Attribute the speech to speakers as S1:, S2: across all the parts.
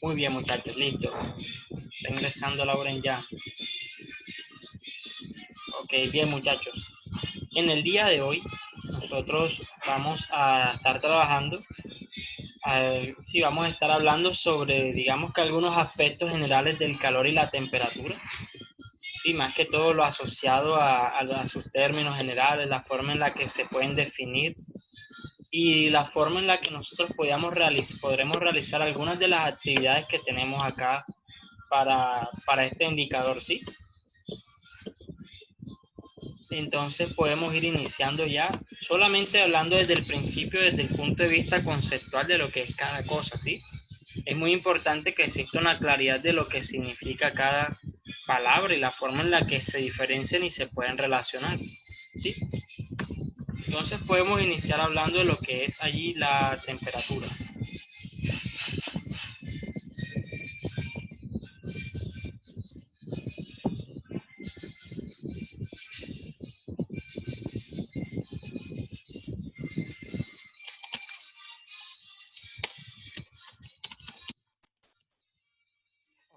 S1: Muy bien, muchachos, listo. Está ingresando Lauren ya. Ok, bien, muchachos. En el día de hoy, nosotros vamos a estar trabajando, sí, vamos a estar hablando sobre, digamos que algunos aspectos generales del calor y la temperatura. Sí, más que todo lo asociado a sus términos generales, la forma en la que se pueden definir y la forma en la que nosotros podremos realizar algunas de las actividades que tenemos acá para este indicador, ¿sí? Entonces podemos ir iniciando ya, solamente hablando desde el principio, desde el punto de vista conceptual de lo que es cada cosa, ¿sí? Es muy importante que exista una claridad de lo que significa cada palabra y la forma en la que se diferencian y se pueden relacionar, ¿sí? Entonces podemos iniciar hablando de lo que es allí la temperatura.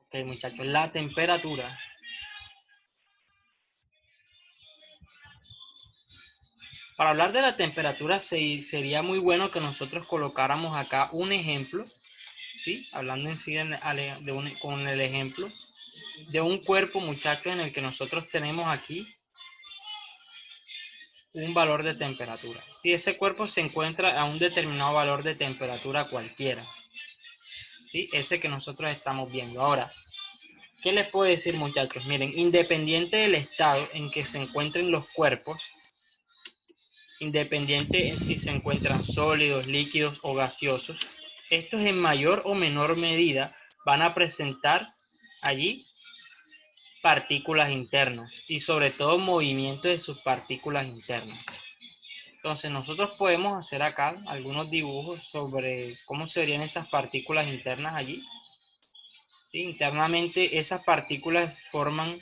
S1: Ok, muchachos, la temperatura. Para hablar de la temperatura sería muy bueno que nosotros colocáramos acá un ejemplo, ¿sí? Hablando en sí con el ejemplo de un cuerpo, muchachos, en el que nosotros tenemos aquí un valor de temperatura. Si ese cuerpo se encuentra a un determinado valor de temperatura cualquiera, ¿sí? Ese que nosotros estamos viendo. Ahora, ¿qué les puedo decir, muchachos? Miren, independiente del estado en que se encuentren los cuerpos, independiente en si se encuentran sólidos, líquidos o gaseosos, estos en mayor o menor medida van a presentar allí partículas internas y sobre todo movimiento de sus partículas internas. Entonces nosotros podemos hacer acá algunos dibujos sobre cómo se verían esas partículas internas allí. ¿Sí? Internamente esas partículas forman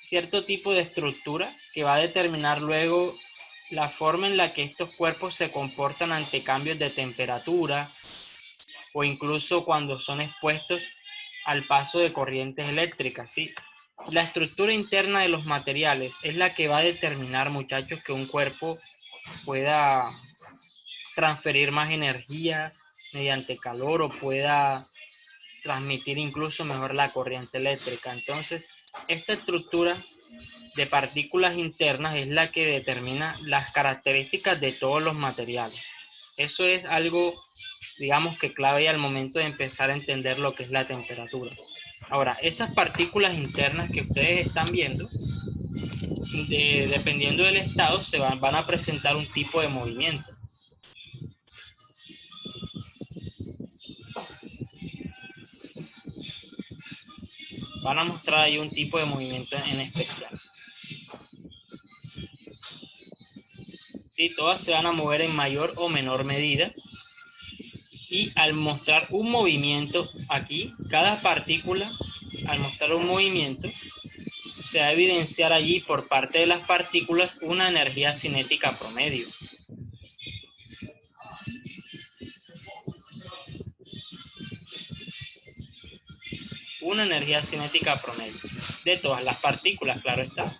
S1: cierto tipo de estructura que va a determinar luego la forma en la que estos cuerpos se comportan ante cambios de temperatura o incluso cuando son expuestos al paso de corrientes eléctricas, ¿sí? La estructura interna de los materiales es la que va a determinar, muchachos, que un cuerpo pueda transferir más energía mediante calor o pueda transmitir incluso mejor la corriente eléctrica. Entonces, esta estructura de partículas internas es la que determina las características de todos los materiales. Eso es algo, digamos que clave al momento de empezar a entender lo que es la temperatura. Ahora, esas partículas internas que ustedes están viendo, dependiendo del estado, van a presentar un tipo de movimiento. Van a mostrar ahí un tipo de movimiento en especial. ¿Sí? Todas se van a mover en mayor o menor medida. Y al mostrar un movimiento aquí, cada partícula, al mostrar un movimiento, se va a evidenciar allí por parte de las partículas una energía cinética promedio. Una energía cinética promedio de todas las partículas, claro está.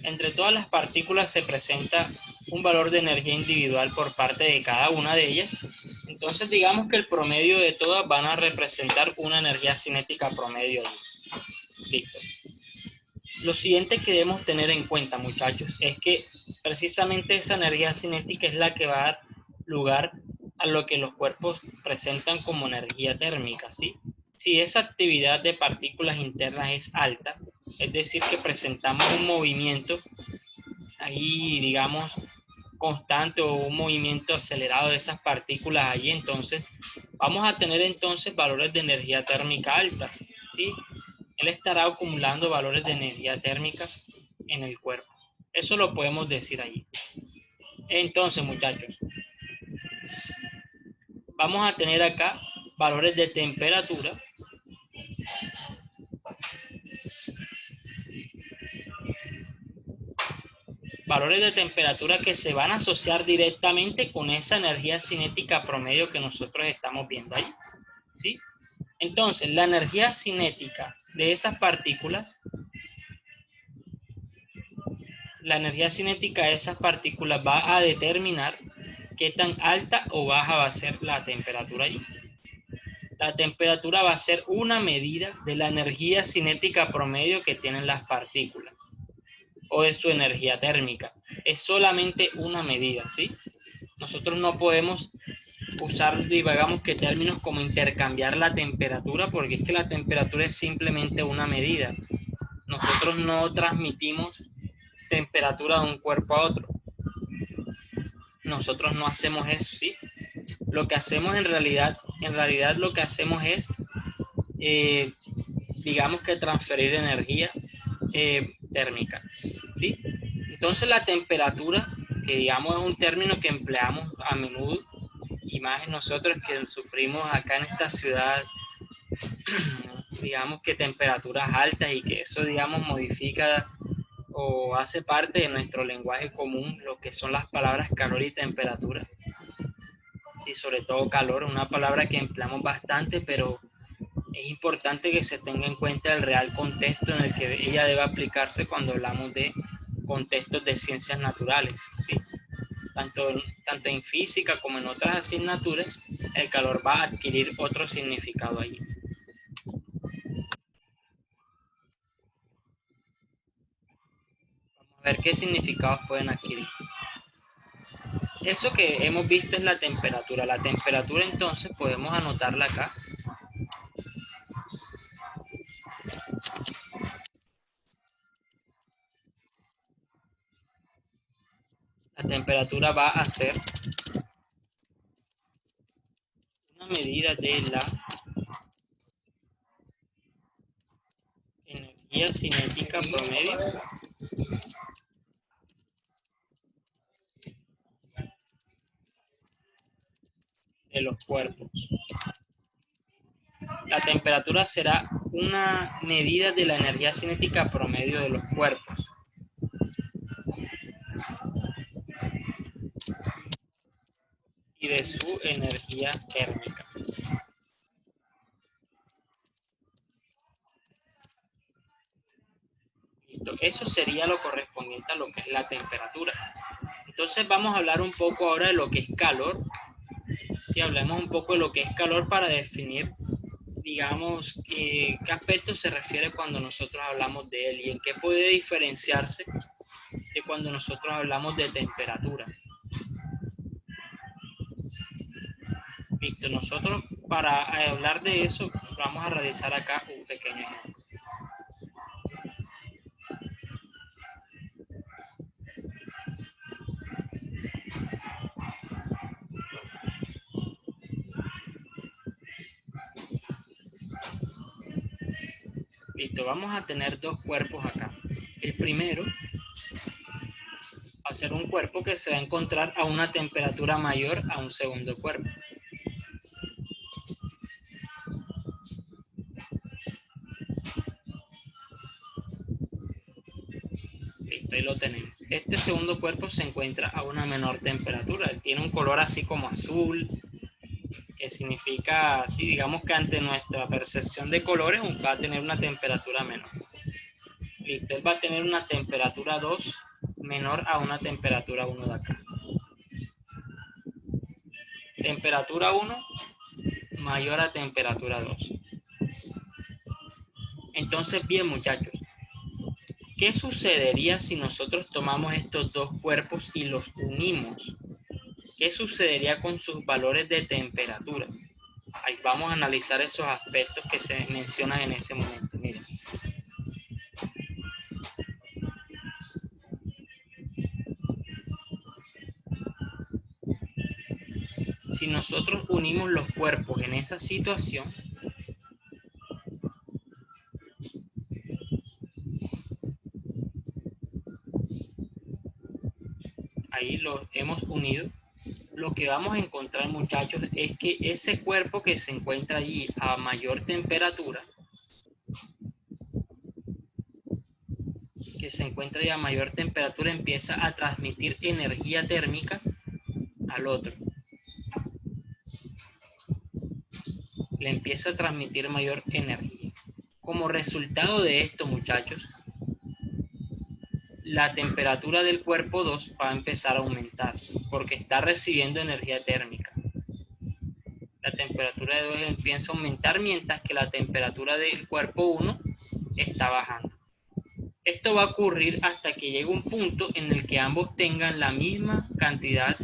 S1: Entre todas las partículas se presenta un valor de energía individual por parte de cada una de ellas. Entonces digamos que el promedio de todas van a representar una energía cinética promedio. Listo. Lo siguiente que debemos tener en cuenta, muchachos, es que precisamente esa energía cinética es la que va a dar lugar a lo que los cuerpos presentan como energía térmica, ¿sí? Si esa actividad de partículas internas es alta, es decir, que presentamos un movimiento ahí, digamos, constante o un movimiento acelerado de esas partículas allí, entonces vamos a tener entonces valores de energía térmica altas, ¿sí? Él estará acumulando valores de energía térmica en el cuerpo. Eso lo podemos decir allí. Entonces, muchachos, vamos a tener acá valores de temperatura. valores de temperatura que se van a asociar directamente con esa energía cinética promedio que nosotros estamos viendo ahí, ¿sí? Entonces, la energía cinética de esas partículas, va a determinar qué tan alta o baja va a ser la temperatura allí. La temperatura va a ser una medida de la energía cinética promedio que tienen las partículas o de su energía térmica. Es solamente una medida, ¿sí? Nosotros no podemos usar, digamos, que términos como intercambiar la temperatura, porque es que la temperatura es simplemente una medida. Nosotros no transmitimos temperatura de un cuerpo a otro. Nosotros no hacemos eso, ¿sí? Lo que hacemos en realidad lo que hacemos es, digamos que transferir energía térmica, ¿sí? Entonces la temperatura, que digamos es un término que empleamos a menudo, y más nosotros que sufrimos acá en esta ciudad, digamos que temperaturas altas y que eso, digamos, modifica o hace parte de nuestro lenguaje común, lo que son las palabras calor y temperatura. Sí, sobre todo calor, una palabra que empleamos bastante, pero es importante que se tenga en cuenta el real contexto en el que ella debe aplicarse cuando hablamos de contextos de ciencias naturales, ¿sí? Tanto en física como en otras asignaturas, el calor va a adquirir otro significado allí. Vamos a ver qué significados pueden adquirir. Eso que hemos visto es la temperatura. La temperatura, entonces, podemos anotarla acá. La temperatura va a ser una medida de la energía cinética promedio de los cuerpos. La temperatura será una medida de la energía cinética promedio de los cuerpos. Y de su energía térmica. Listo. Eso sería lo correspondiente a lo que es la temperatura. Entonces vamos a hablar un poco ahora de lo que es calor. Si hablamos un poco de lo que es calor para definir, digamos, qué aspecto se refiere cuando nosotros hablamos de él y en qué puede diferenciarse de cuando nosotros hablamos de temperatura. Listo, nosotros para hablar de eso vamos a realizar acá un pequeño ejemplo. Listo, vamos a tener dos cuerpos acá. El primero va a ser un cuerpo que se va a encontrar a una temperatura mayor a un segundo cuerpo. Listo, ahí lo tenemos. Este segundo cuerpo se encuentra a una menor temperatura. Tiene un color así como azul, que significa, así digamos que ante nuestra percepción de colores va a tener una temperatura menor. Listo, él va a tener una temperatura 2 menor a una temperatura 1 de acá. Temperatura 1 mayor a temperatura 2. Entonces, bien muchachos, ¿qué sucedería si nosotros tomamos estos dos cuerpos y los unimos? ¿Qué sucedería con sus valores de temperatura? Ahí vamos a analizar esos aspectos que se mencionan en ese momento. Miren. Si nosotros unimos los cuerpos en esa situación, ahí los hemos unido, lo que vamos a encontrar, muchachos, es que ese cuerpo que se encuentra allí a mayor temperatura, que se encuentra ya a mayor temperatura empieza a transmitir energía térmica al otro. Le empieza a transmitir mayor energía. Como resultado de esto, muchachos, la temperatura del cuerpo 2 va a empezar a aumentar porque está recibiendo energía térmica. La temperatura de 2 empieza a aumentar mientras que la temperatura del cuerpo 1 está bajando. Esto va a ocurrir hasta que llegue un punto en el que ambos tengan la misma cantidad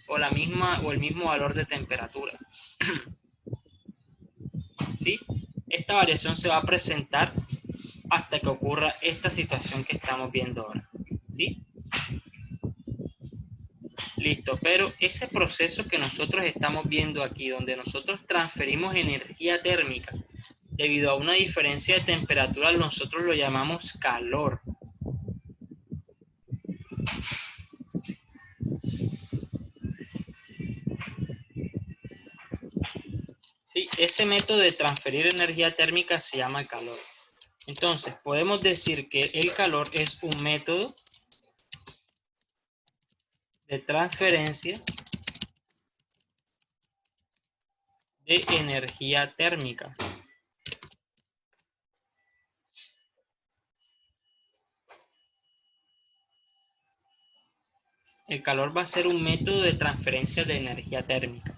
S1: o el mismo valor de temperatura. ¿Sí? Esta variación se va a presentar hasta que ocurra esta situación que estamos viendo ahora. ¿Sí? Listo, pero ese proceso que nosotros estamos viendo aquí, donde nosotros transferimos energía térmica debido a una diferencia de temperatura, nosotros lo llamamos calor. ¿Sí? Ese método de transferir energía térmica se llama calor. Entonces, podemos decir que el calor es un método de transferencia de energía térmica. El calor va a ser un método de transferencia de energía térmica.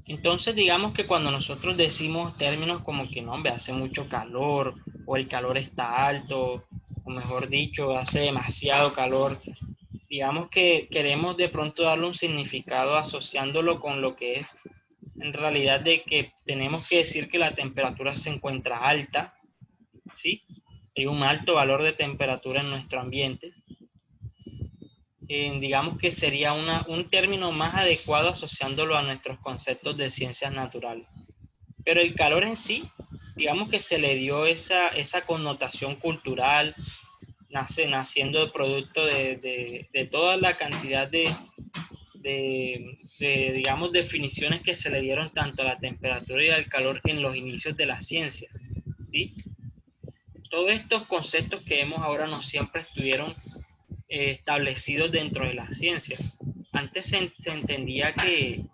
S1: Entonces, digamos que cuando nosotros decimos términos como que no, hombre, hace mucho calor, o el calor está alto, o mejor dicho, hace demasiado calor, digamos que queremos de pronto darle un significado asociándolo con lo que es en realidad de que tenemos que decir que la temperatura se encuentra alta, ¿sí? Hay un alto valor de temperatura en nuestro ambiente. Digamos que sería un término más adecuado asociándolo a nuestros conceptos de ciencias naturales. Pero el calor en sí, digamos que se le dio esa connotación cultural, naciendo de producto de toda la cantidad digamos, definiciones que se le dieron tanto a la temperatura y al calor en los inicios de las ciencias, ¿sí? Todos estos conceptos que vemos ahora no siempre estuvieron establecidos dentro de las ciencias. Antes se entendía que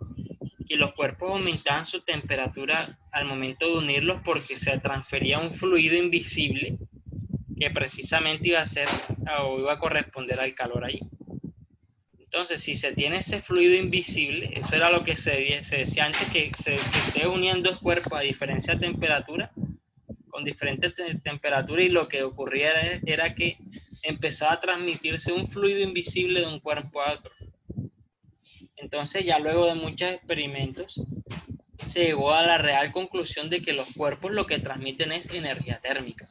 S1: los cuerpos aumentaban su temperatura al momento de unirlos porque se transfería un fluido invisible que precisamente iba a ser o iba a corresponder al calor allí. Entonces, si se tiene ese fluido invisible, eso era lo que se decía antes, que esté uniendo el cuerpo a diferencia de temperatura, con diferentes temperaturas, y lo que ocurría era que empezaba a transmitirse un fluido invisible de un cuerpo a otro. Entonces, ya luego de muchos experimentos, se llegó a la real conclusión de que los cuerpos lo que transmiten es energía térmica.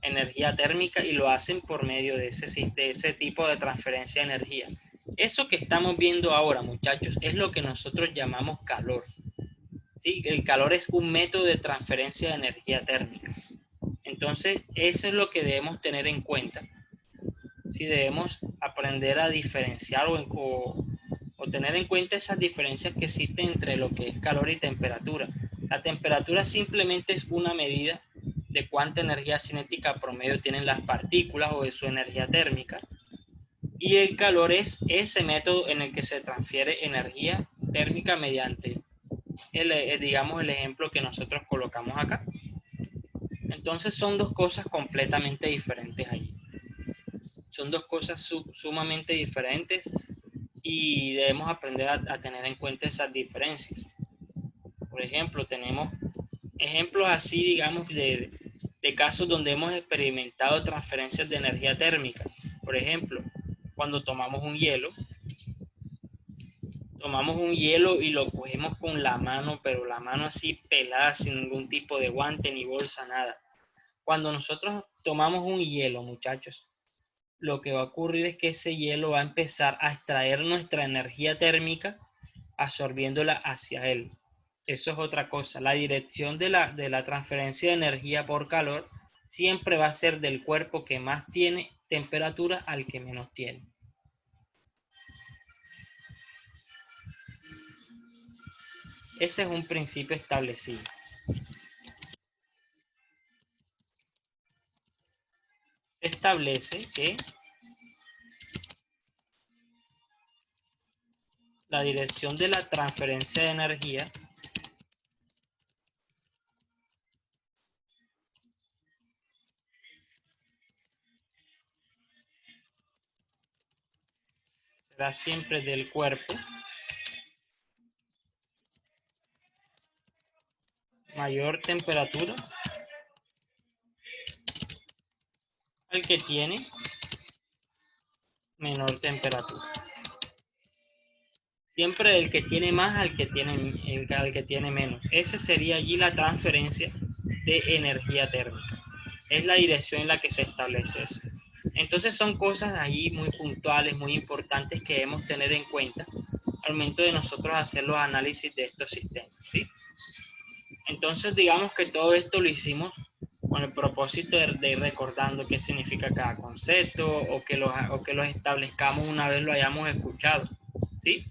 S1: Energía térmica, y lo hacen por medio de ese tipo de transferencia de energía. Eso que estamos viendo ahora, muchachos, es lo que nosotros llamamos calor. ¿Sí? El calor es un método de transferencia de energía térmica. Entonces, eso es lo que debemos tener en cuenta. Si debemos aprender a diferenciar o tener en cuenta esas diferencias que existen entre lo que es calor y temperatura. La temperatura simplemente es una medida de cuánta energía cinética promedio tienen las partículas o de su energía térmica. Y el calor es ese método en el que se transfiere energía térmica mediante, digamos, el ejemplo que nosotros colocamos acá. Entonces son dos cosas completamente diferentes ahí. Son dos cosas sumamente diferentes y debemos aprender a tener en cuenta esas diferencias. Por ejemplo, tenemos ejemplos así, digamos, de casos donde hemos experimentado transferencias de energía térmica. Por ejemplo, cuando tomamos un hielo y lo cogemos con la mano, pero la mano así pelada, sin ningún tipo de guante ni bolsa, nada. Cuando nosotros tomamos un hielo, muchachos, lo que va a ocurrir es que ese hielo va a empezar a extraer nuestra energía térmica, absorbiéndola hacia él. Eso es otra cosa. La dirección de la transferencia de energía por calor siempre va a ser del cuerpo que más tiene temperatura al que menos tiene. Ese es un principio establecido. establece que la dirección de la transferencia de energía será siempre del cuerpo mayor temperatura al que tiene menor temperatura. Siempre del que tiene más al que tiene menos. Esa sería allí la transferencia de energía térmica. Es la dirección en la que se establece eso. Entonces son cosas allí muy puntuales, muy importantes que debemos tener en cuenta al momento de nosotros hacer los análisis de estos sistemas, ¿sí? Entonces digamos que todo esto lo hicimos con el propósito de ir recordando qué significa cada concepto o que los establezcamos una vez lo hayamos escuchado, ¿sí?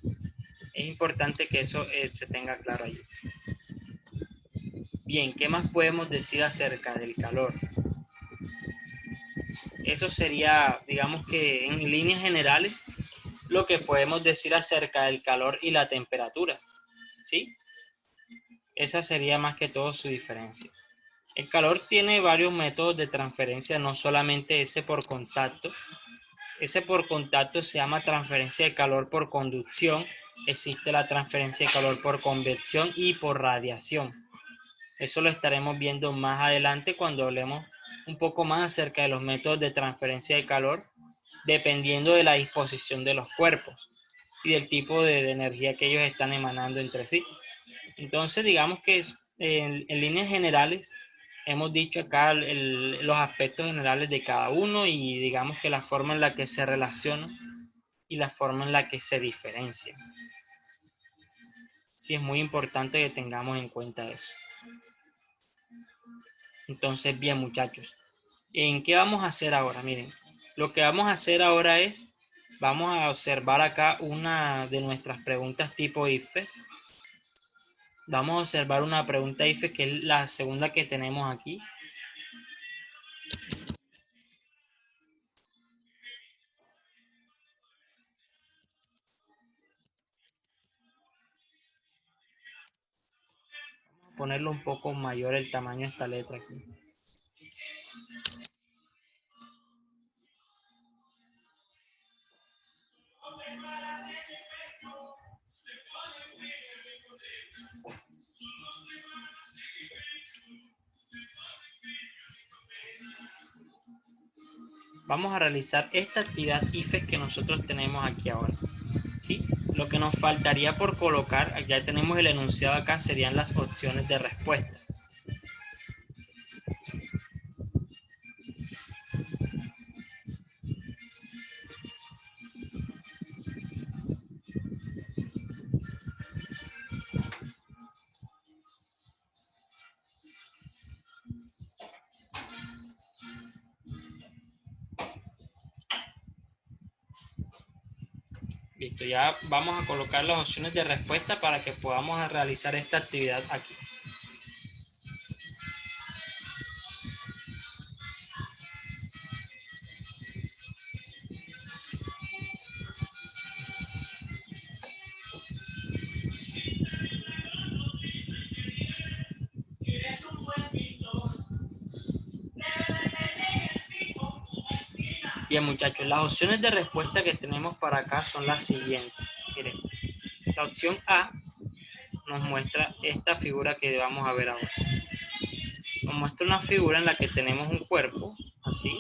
S1: Es importante que eso se tenga claro allí. Bien, ¿qué más podemos decir acerca del calor? Eso sería, digamos que en líneas generales, lo que podemos decir acerca del calor y la temperatura, ¿sí? Esa sería más que todo su diferencia. El calor tiene varios métodos de transferencia, no solamente ese por contacto. Ese por contacto se llama transferencia de calor por conducción. Existe la transferencia de calor por convección y por radiación. Eso lo estaremos viendo más adelante cuando hablemos un poco más acerca de los métodos de transferencia de calor, dependiendo de la disposición de los cuerpos y del tipo de energía que ellos están emanando entre sí. Entonces, digamos que en líneas generales, hemos dicho acá los aspectos generales de cada uno y digamos que la forma en la que se relacionan y la forma en la que se diferencian. Sí, es muy importante que tengamos en cuenta eso. Entonces, bien, muchachos, ¿en qué vamos a hacer ahora? Miren, lo que vamos a hacer ahora es, vamos a observar acá una de nuestras preguntas tipo IFES. Vamos a observar una pregunta IFES que es la segunda que tenemos aquí. Ponerlo un poco mayor el tamaño de esta letra aquí. Vamos a realizar esta actividad IFES que nosotros tenemos aquí ahora, ¿sí? Lo que nos faltaría por colocar, ya tenemos el enunciado acá, serían las opciones de respuesta. Listo, ya vamos a colocar las opciones de respuesta para que podamos realizar esta actividad aquí. Bien, muchachos, las opciones de respuesta que tenemos para acá son las siguientes. Miren, la opción A nos muestra esta figura que vamos a ver ahora. Nos muestra una figura en la que tenemos un cuerpo, así.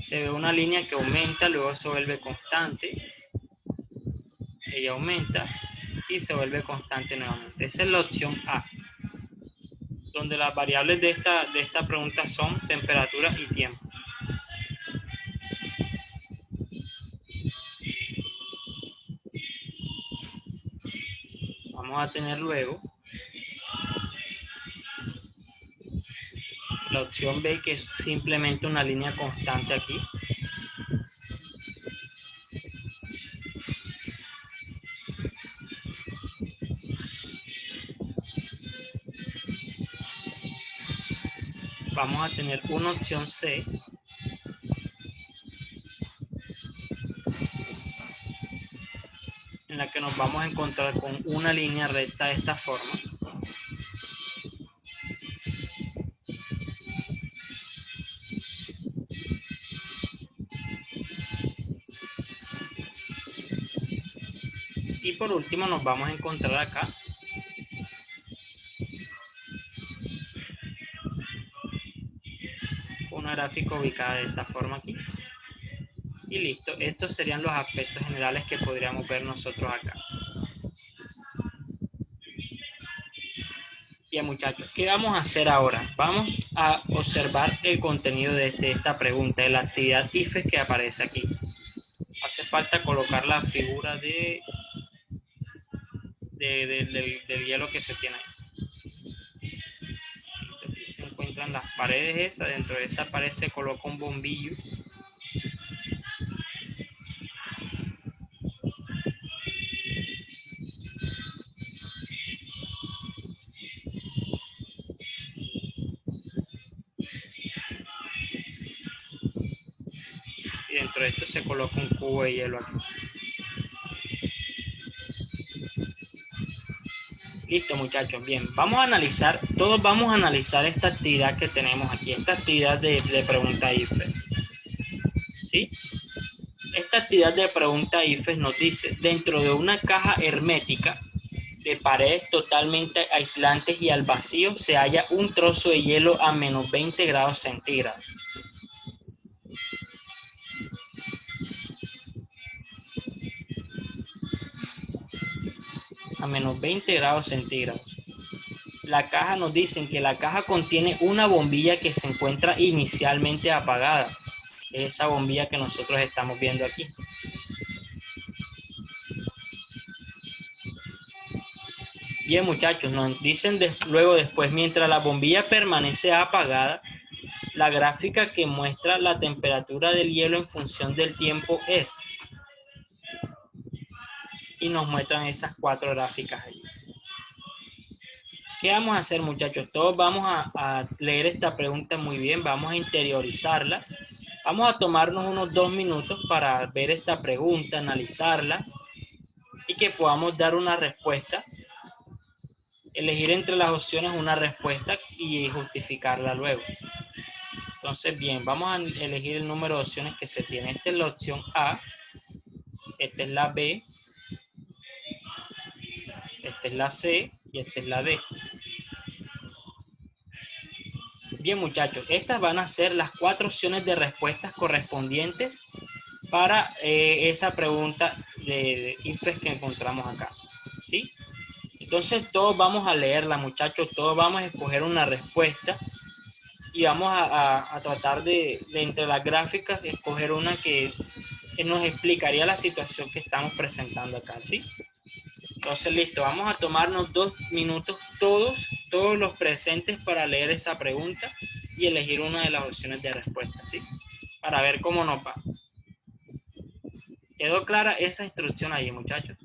S1: Se ve una línea que aumenta, luego se vuelve constante. Ella aumenta y se vuelve constante nuevamente. Esa es la opción A, donde las variables de esta pregunta son temperatura y tiempo. Vamos a tener luego la opción B, que es simplemente una línea constante aquí. vamos a tener una opción C, en la que nos vamos a encontrar con una línea recta de esta forma. Y por último nos vamos a encontrar acá una gráfica ubicada de esta forma aquí. Y listo, estos serían los aspectos generales que podríamos ver nosotros acá. Bien, muchachos, ¿qué vamos a hacer ahora? Vamos a observar el contenido de esta pregunta, de la actividad IFES que aparece aquí. Hace falta colocar la figura del hielo que se tiene ahí. Aquí se encuentran las paredes esas, dentro de esa pared se coloca un bombillo. Y dentro de esto se coloca un cubo de hielo aquí. Listo, muchachos, bien, vamos a analizar, todos vamos a analizar esta actividad que tenemos aquí, esta actividad de pregunta IFES. ¿Sí? Esta actividad de pregunta IFES nos dice, dentro de una caja hermética de paredes totalmente aislantes y al vacío se halla un trozo de hielo a menos 20 grados centígrados. A menos 20 grados centígrados. La caja nos dicen que la caja contiene una bombilla que se encuentra inicialmente apagada. Es esa bombilla que nosotros estamos viendo aquí. Bien, muchachos, nos dicen luego después, mientras la bombilla permanece apagada, la gráfica que muestra la temperatura del hielo en función del tiempo es. Y nos muestran esas 4 gráficas allí. ¿Qué vamos a hacer, muchachos? Todos vamos a leer esta pregunta muy bien, vamos a interiorizarla. Vamos a tomarnos unos 2 minutos para ver esta pregunta, analizarla y que podamos dar una respuesta. Elegir entre las opciones una respuesta y justificarla luego. Entonces, bien, vamos a elegir el número de opciones que se tiene. Esta es la opción A, esta es la B, esta es la C y esta es la D. Bien, muchachos, estas van a ser las 4 opciones de respuestas correspondientes para esa pregunta de IFES que encontramos acá. ¿Sí? Entonces, todos vamos a leerla, muchachos, todos vamos a escoger una respuesta y vamos a tratar de entre las gráficas, escoger una que nos explicaría la situación que estamos presentando acá, ¿sí? Entonces, listo, vamos a tomarnos 2 minutos todos los presentes para leer esa pregunta y elegir una de las opciones de respuesta, ¿sí? Para ver cómo nos va. ¿Quedó clara esa instrucción ahí, muchachos?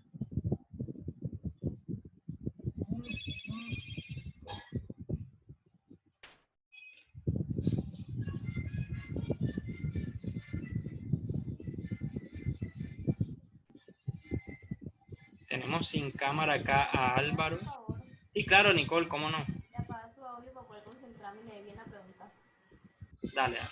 S1: Tenemos sin cámara acá a Álvaro. Sí, claro, Nicole, ¿cómo no?
S2: Le apaga su audio para poder concentrarme y leer bien la pregunta.
S1: Dale, dale.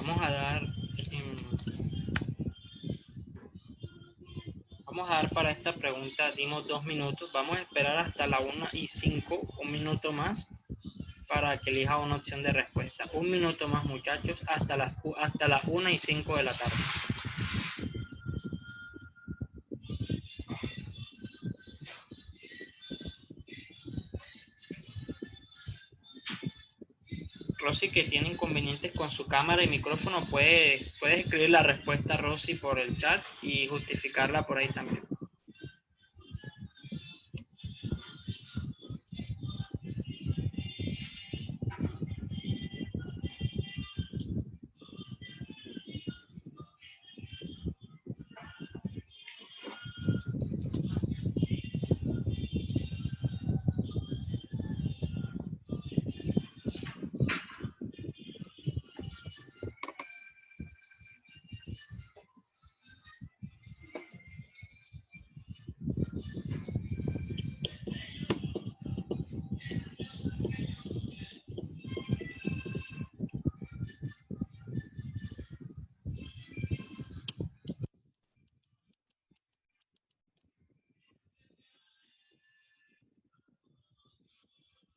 S1: vamos a dar, em, vamos a dar para esta pregunta, dimos 2 minutos, vamos a esperar hasta la 1:05, un minuto más, para que elija una opción de respuesta. Un minuto más, muchachos, hasta las 1:05 de la tarde. Rosy, que tiene inconvenientes con su cámara y micrófono, puedes escribir la respuesta, Rosy, por el chat y justificarla por ahí también.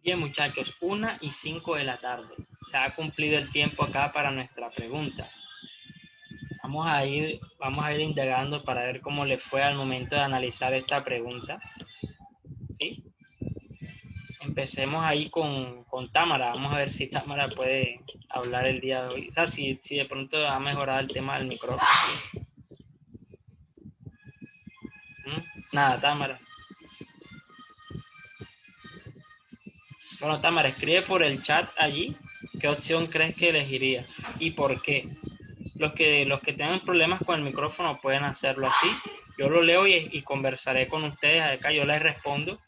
S1: Bien, muchachos, 1:05 de la tarde. Se ha cumplido el tiempo acá para nuestra pregunta. Vamos a ir indagando para ver cómo le fue al momento de analizar esta pregunta. ¿Sí? Empecemos ahí con Támara. Vamos a ver si Támara puede hablar el día de hoy. O sea, si de pronto ha mejorado el tema del micrófono. Nada, Támara. Bueno, Támara, escribe por el chat allí qué opción crees que elegirías y por qué. Los que tengan problemas con el micrófono pueden hacerlo así. Yo lo leo y conversaré con ustedes acá. Yo les respondo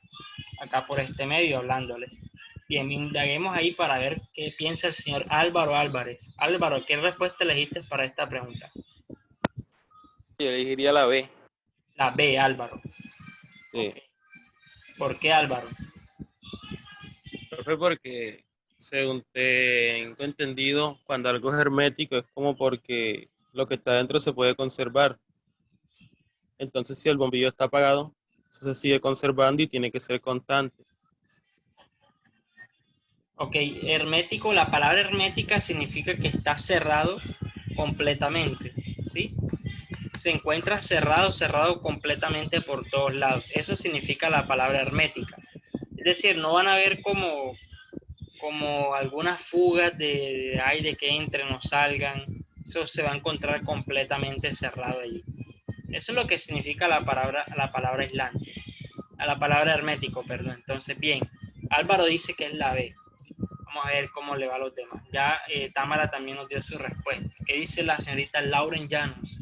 S1: acá por este medio hablándoles. Bien, indaguemos ahí para ver qué piensa el señor Álvaro Álvarez. Álvaro, ¿qué respuesta elegiste para esta pregunta?
S3: Yo elegiría la B.
S1: La B, Álvaro.
S3: Sí.
S1: Okay. ¿Por qué, Álvaro?
S3: Profe, porque según tengo entendido, cuando algo es hermético es como porque lo que está dentro se puede conservar. Entonces, si el bombillo está apagado, eso se sigue conservando y tiene que ser constante.
S1: Ok, hermético, la palabra hermética significa que está cerrado completamente, ¿sí? Se encuentra cerrado completamente por todos lados. Eso significa la palabra hermética. Es decir, no van a ver como algunas fugas de aire que entren o salgan. Eso se va a encontrar completamente cerrado allí. Eso es lo que significa la palabra aislante. A la palabra hermético, perdón. Entonces, bien, Álvaro dice que es la B. Vamos a ver cómo le va a los demás. Ya Támara también nos dio su respuesta. ¿Qué dice la señorita Lauren Llanos?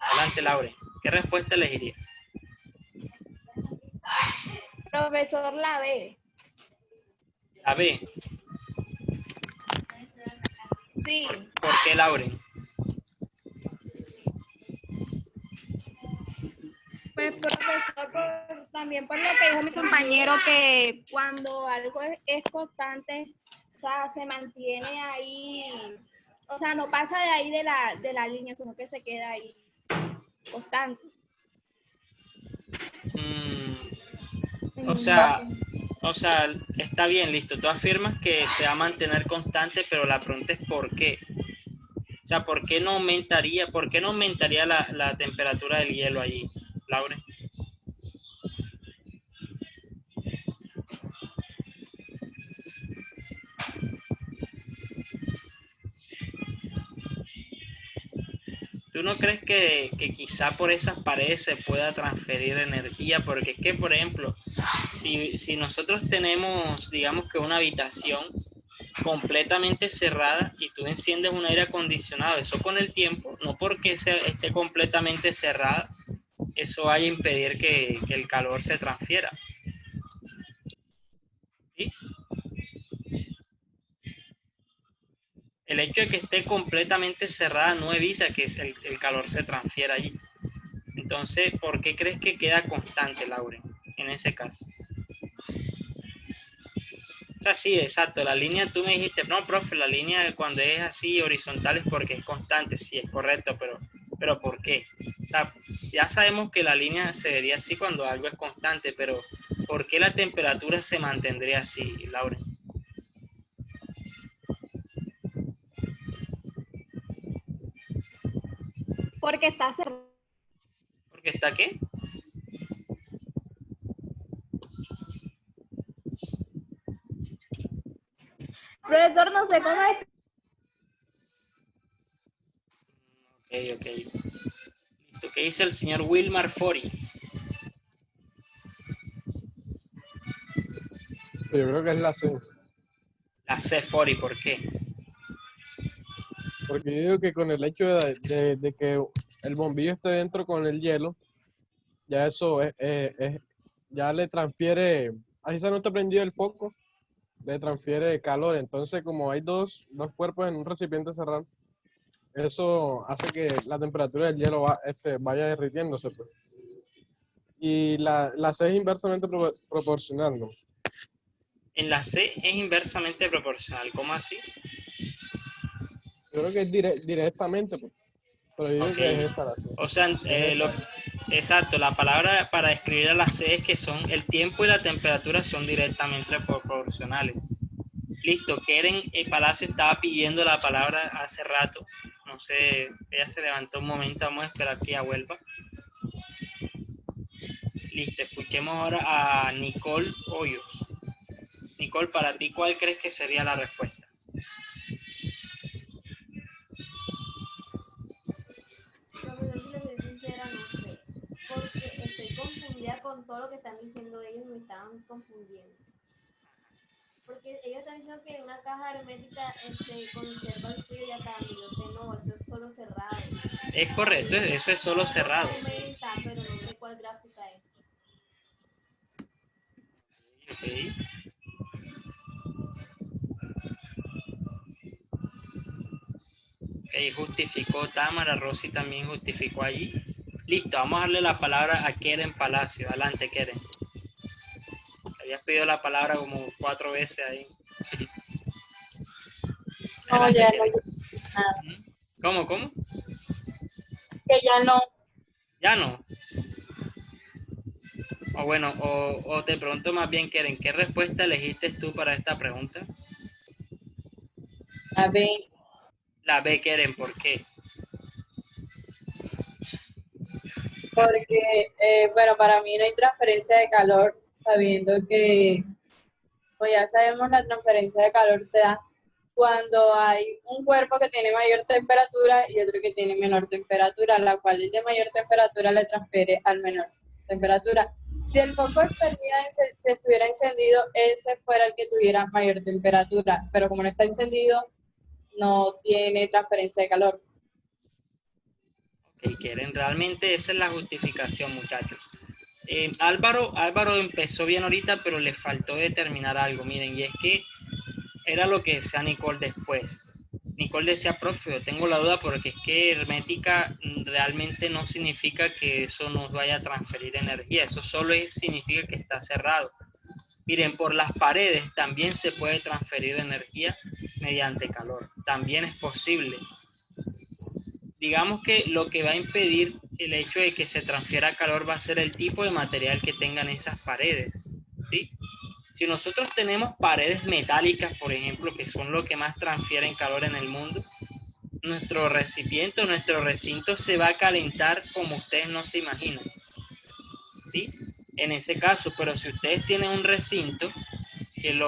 S1: Adelante, Lauren. ¿Qué respuesta elegirías?
S2: Profesor, la B.
S1: La B.
S2: Sí.
S1: ¿Por qué, Lauren?
S2: Pues profesor, también por lo que dijo mi compañero, que cuando algo es constante, o sea, se mantiene ahí, o sea, no pasa de ahí de la línea, sino que se queda ahí constante.
S1: O sea, está bien, listo. Tú afirmas que se va a mantener constante, pero la pregunta es ¿por qué? O sea, ¿por qué no aumentaría la temperatura del hielo allí, Laure? ¿Tú no crees que quizá por esas paredes se pueda transferir energía? Porque es que, por ejemplo, si nosotros tenemos, digamos que una habitación completamente cerrada y tú enciendes un aire acondicionado, eso con el tiempo, no porque esté completamente cerrada, eso vaya a impedir que el calor se transfiera. ¿Sí? El hecho de que esté completamente cerrada no evita que el calor se transfiera allí. Entonces, ¿por qué crees que queda constante, Lauren, en ese caso? O sea, sí, exacto. La línea, tú me dijiste, no, profe, la línea cuando es así horizontal es porque es constante. Sí, es correcto, pero ¿por qué? O sea, ya sabemos que la línea se vería así cuando algo es constante, pero ¿por qué la temperatura se mantendría así, Laura?
S2: Porque está cerrado.
S1: ¿Porque está qué?
S2: Profesor, no sé cómo es.
S1: Ok, ok. Listo. ¿Qué dice el señor Wilmar Fori?
S4: Yo creo que es la C,
S1: La C Fori, ¿por qué?
S4: porque yo digo que con el hecho de que el bombillo esté dentro con el hielo, ya eso ya le transfiere, así se no está prendido el foco, le transfiere calor. Entonces, como hay dos cuerpos en un recipiente cerrado, eso hace que la temperatura del hielo vaya derritiéndose, pues. Y la C es inversamente proporcional, ¿no?
S1: En la C es inversamente proporcional. ¿Cómo así?
S4: Yo creo que es directamente, pues. Pero yo digo
S1: Ok.
S4: que es esa la C.
S1: O sea,
S4: Es esa.
S1: exacto, la palabra para describir a la C es que son el tiempo y la temperatura son directamente proporcionales. Listo, Keren Palacio estaba pidiendo la palabra hace rato. No sé, ella se levantó un momento, vamos a esperar que ella vuelva. Listo, escuchemos ahora a Nicole Hoyos. Nicole, para ti, ¿cuál crees que sería la respuesta?
S5: Profesor, si les soy sincera, no sé, porque estoy confundida con todo lo que están diciendo ellos, me estaban confundiendo. Porque ellos están diciendo que una caja hermética conserva el frío y hasta donde yo sé, no, eso es solo cerrado.
S1: Es correcto, eso es solo cerrado.
S5: Aumenta, pero no sé cuál gráfica es.
S1: Ok. Ok, justificó Tamara, Rosy también justificó allí. Listo, vamos a darle la palabra a Keren Palacio. Adelante, Keren. Habías pedido la palabra como 4 veces ahí.
S6: No,
S1: Adelante,
S6: ya no,
S1: Keren.
S6: nada.
S1: ¿Cómo?
S6: Que ya no.
S1: Ya no. O bueno, o te pregunto más bien, Keren, ¿qué respuesta elegiste tú para esta pregunta?
S6: A ver,
S1: La B, Keren, ¿por qué?
S6: porque, bueno, para mí no hay transferencia de calor, sabiendo que, pues ya sabemos, la transferencia de calor se da cuando hay un cuerpo que tiene mayor temperatura y otro que tiene menor temperatura, la cual el de mayor temperatura le transfiere al menor temperatura. Si el foco se estuviera encendido, ese fuera el que tuviera mayor temperatura, pero como no está encendido, no tiene transferencia de calor.
S1: Ok, Keren, realmente esa es la justificación, muchachos. Álvaro empezó bien ahorita, pero le faltó determinar algo, miren, y es que era lo que decía Nicole después. Nicole decía, profe, yo tengo la duda porque es que hermética realmente no significa que eso nos vaya a transferir energía, eso solo significa que está cerrado. Miren, por las paredes también se puede transferir energía mediante calor, también es posible. Digamos que lo que va a impedir el hecho de que se transfiera calor va a ser el tipo de material que tengan esas paredes, ¿sí? Si nosotros tenemos paredes metálicas, por ejemplo, que son lo que más transfieren calor en el mundo, nuestro recipiente, nuestro recinto se va a calentar como ustedes no se imaginan, ¿sí? En ese caso, pero si ustedes tienen un recinto que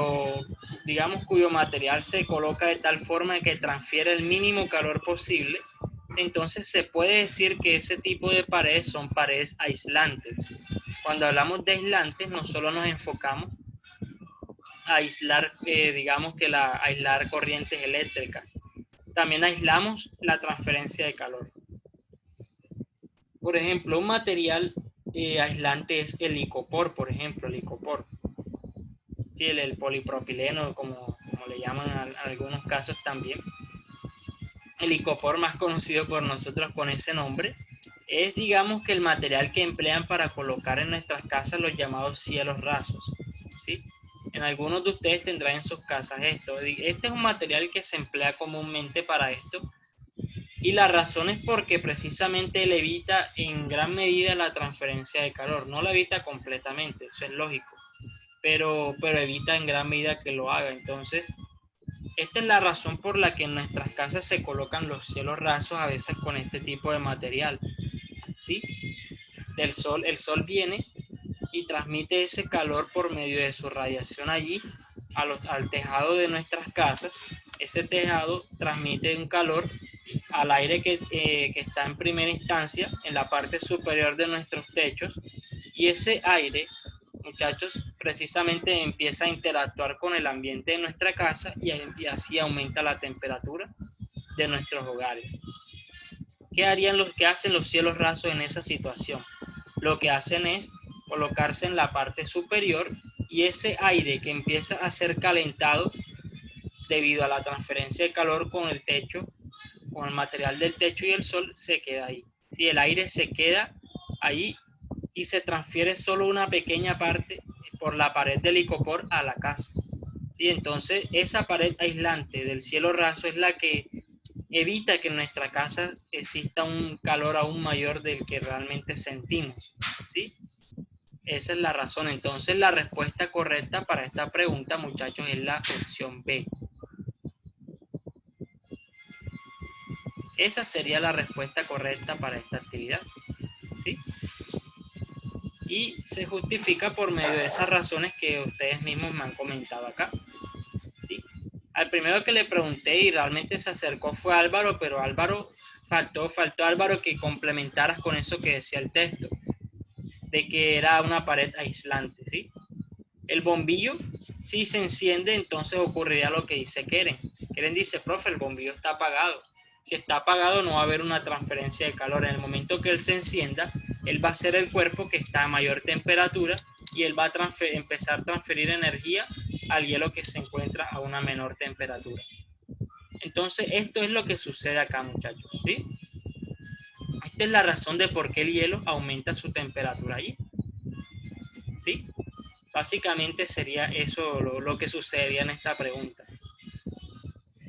S1: digamos, cuyo material se coloca de tal forma que transfiere el mínimo calor posible, entonces se puede decir que ese tipo de paredes son paredes aislantes. Cuando hablamos de aislantes, no solo nos enfocamos a aislar, digamos que aislar corrientes eléctricas, también aislamos la transferencia de calor. Por ejemplo, un material aislante es el icopor, por ejemplo, el icopor. Sí, el polipropileno, como le llaman en algunos casos también. El icopor, más conocido por nosotros con ese nombre, es, digamos, que el material que emplean para colocar en nuestras casas los llamados cielos rasos, ¿sí? En algunos de ustedes tendrán en sus casas esto. Este es un material que se emplea comúnmente para esto. Y la razón es porque precisamente él evita en gran medida la transferencia de calor. No la evita completamente, eso es lógico. Pero evita en gran medida que lo haga. Entonces, esta es la razón por la que en nuestras casas se colocan los cielos rasos a veces con este tipo de material. ¿Sí? Del sol, el sol viene y transmite ese calor por medio de su radiación allí al tejado de nuestras casas. Ese tejado transmite un calor al aire que está en primera instancia en la parte superior de nuestros techos, y ese aire, muchachos, precisamente empieza a interactuar con el ambiente de nuestra casa y así aumenta la temperatura de nuestros hogares. ¿Qué hacen los cielos rasos en esa situación? Lo que hacen es colocarse en la parte superior, y ese aire que empieza a ser calentado debido a la transferencia de calor con el techo, con el material del techo y el sol, se queda ahí. Si el aire se queda ahí y se transfiere solo una pequeña parte por la pared del icopor a la casa. ¿Sí? Entonces esa pared aislante del cielo raso es la que evita que en nuestra casa exista un calor aún mayor del que realmente sentimos. ¿Sí? Esa es la razón. Entonces la respuesta correcta para esta pregunta, muchachos, es la opción B. Esa sería la respuesta correcta para esta actividad. ¿Sí? Y se justifica por medio de esas razones que ustedes mismos me han comentado acá. ¿Sí? Al primero que le pregunté y realmente se acercó fue Álvaro, pero Álvaro faltó Álvaro que complementaras con eso que decía el texto, de que era una pared aislante, ¿sí? El bombillo, si se enciende, entonces ocurriría lo que dice Keren. Keren dice, profe, el bombillo está apagado. Si está apagado no va a haber una transferencia de calor. En el momento que él se encienda, él va a ser el cuerpo que está a mayor temperatura y él va a empezar a transferir energía al hielo que se encuentra a una menor temperatura. Entonces, esto es lo que sucede acá, muchachos, ¿sí? Esta es la razón de por qué el hielo aumenta su temperatura allí. ¿Sí? Básicamente sería eso lo que sucedería en esta pregunta.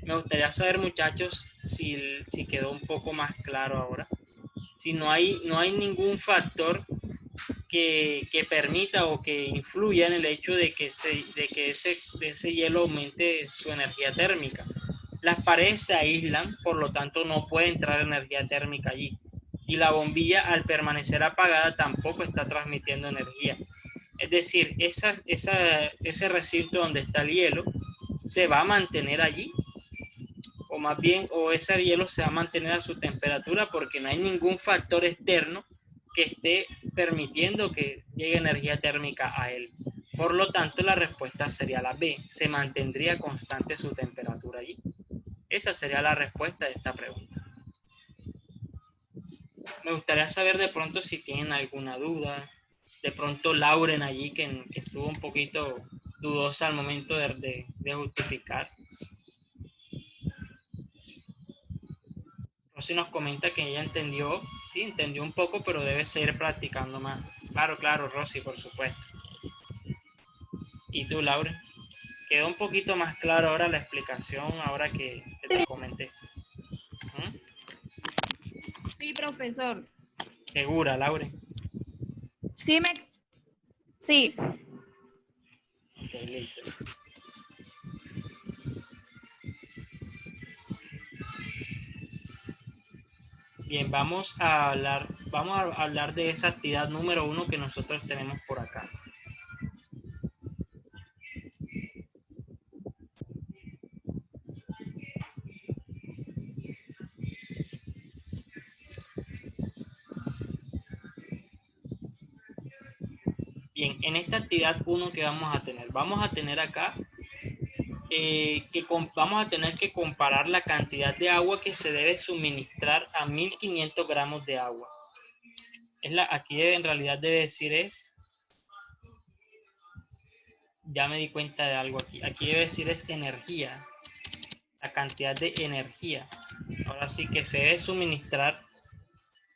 S1: Me gustaría saber, muchachos, si quedó un poco más claro ahora. Si no hay ningún factor que permita o que influya en el hecho de que ese hielo aumente su energía térmica. Las paredes se aíslan, por lo tanto no puede entrar energía térmica allí. Y la bombilla, al permanecer apagada, tampoco está transmitiendo energía. Es decir, ese recinto donde está el hielo se va a mantener allí, o más bien, ese hielo se va a mantener a su temperatura porque no hay ningún factor externo que esté permitiendo que llegue energía térmica a él. Por lo tanto, la respuesta sería la B, se mantendría constante su temperatura allí. Esa sería la respuesta de esta pregunta. Me gustaría saber de pronto si tienen alguna duda. De pronto Lauren allí, que estuvo un poquito dudosa al momento de justificar. Rosy nos comenta que ella entendió, sí, entendió un poco, pero debe seguir practicando más. Claro, Rosy, por supuesto. ¿Y tú, Lauren? ¿Quedó un poquito más claro ahora la explicación, ahora que te comenté? ¿Mm?
S2: Sí, profesor.
S1: ¿Segura, Lauren?
S2: Sí.
S1: Ok, listo. Bien, vamos a hablar de esa actividad número 1 que nosotros tenemos por acá. Bien, en esta actividad 1 que vamos a tener acá vamos a tener que comparar la cantidad de agua que se debe suministrar a 1500 gramos de agua. Aquí en realidad debe decir ya me di cuenta de algo aquí. Aquí debe decir es energía, la cantidad de energía. Ahora sí que se debe suministrar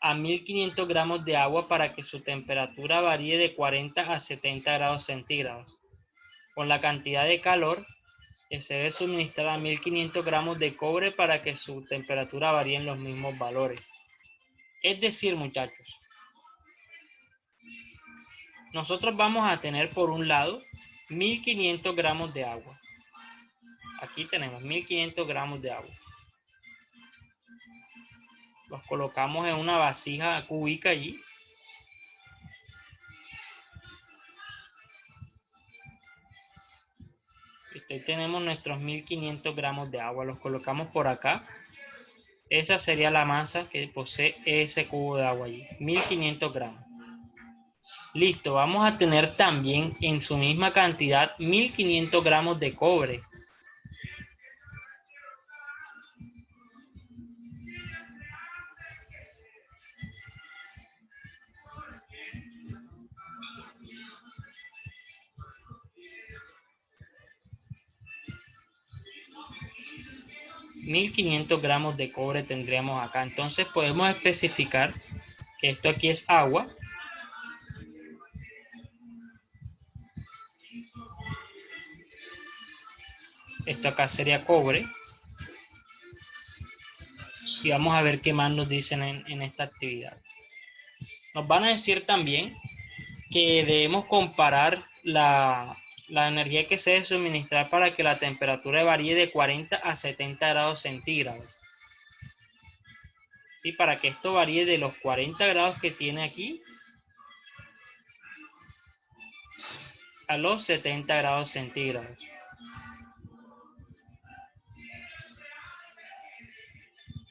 S1: a 1500 gramos de agua para que su temperatura varíe de 40 a 70 grados centígrados. con la cantidad de calor que se debe suministrar a 1500 gramos de cobre para que su temperatura varíe en los mismos valores. Es decir, muchachos, nosotros vamos a tener por un lado 1500 gramos de agua. Aquí tenemos 1500 gramos de agua. Los colocamos en una vasija cúbica allí. Ahí tenemos nuestros 1500 gramos de agua. Los colocamos por acá. Esa sería la masa que posee ese cubo de agua allí. 1500 gramos. Listo. Vamos a tener también en su misma cantidad 1500 gramos de cobre. $1500 gramos de cobre tendríamos acá. Entonces podemos especificar que esto aquí es agua. Esto acá sería cobre. Y vamos a ver qué más nos dicen en esta actividad. Nos van a decir también que debemos comparar la energía que se debe suministrar para que la temperatura varíe de 40 a 70 grados centígrados. ¿Sí? Para que esto varíe de los 40 grados que tiene aquí a los 70 grados centígrados.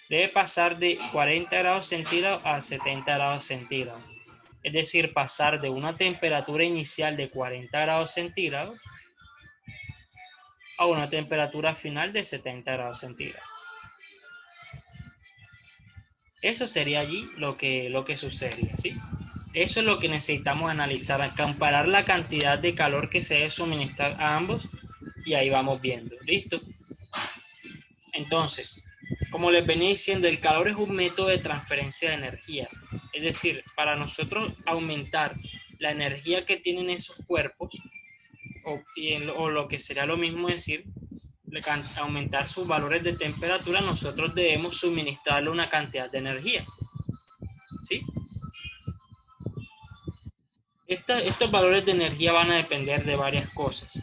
S1: Debe pasar de 40 grados centígrados a 70 grados centígrados. Es decir, pasar de una temperatura inicial de 40 grados centígrados a una temperatura final de 70 grados centígrados. Eso sería allí lo que sucedería, ¿sí? Eso es lo que necesitamos analizar, comparar la cantidad de calor que se debe suministrar a ambos y ahí vamos viendo. ¿Listo? Entonces, como les venía diciendo, el calor es un método de transferencia de energía. Es decir, para nosotros aumentar la energía que tienen esos cuerpos, o lo que sería lo mismo decir, aumentar sus valores de temperatura, nosotros debemos suministrarle una cantidad de energía. ¿Sí? Estos valores de energía van a depender de varias cosas.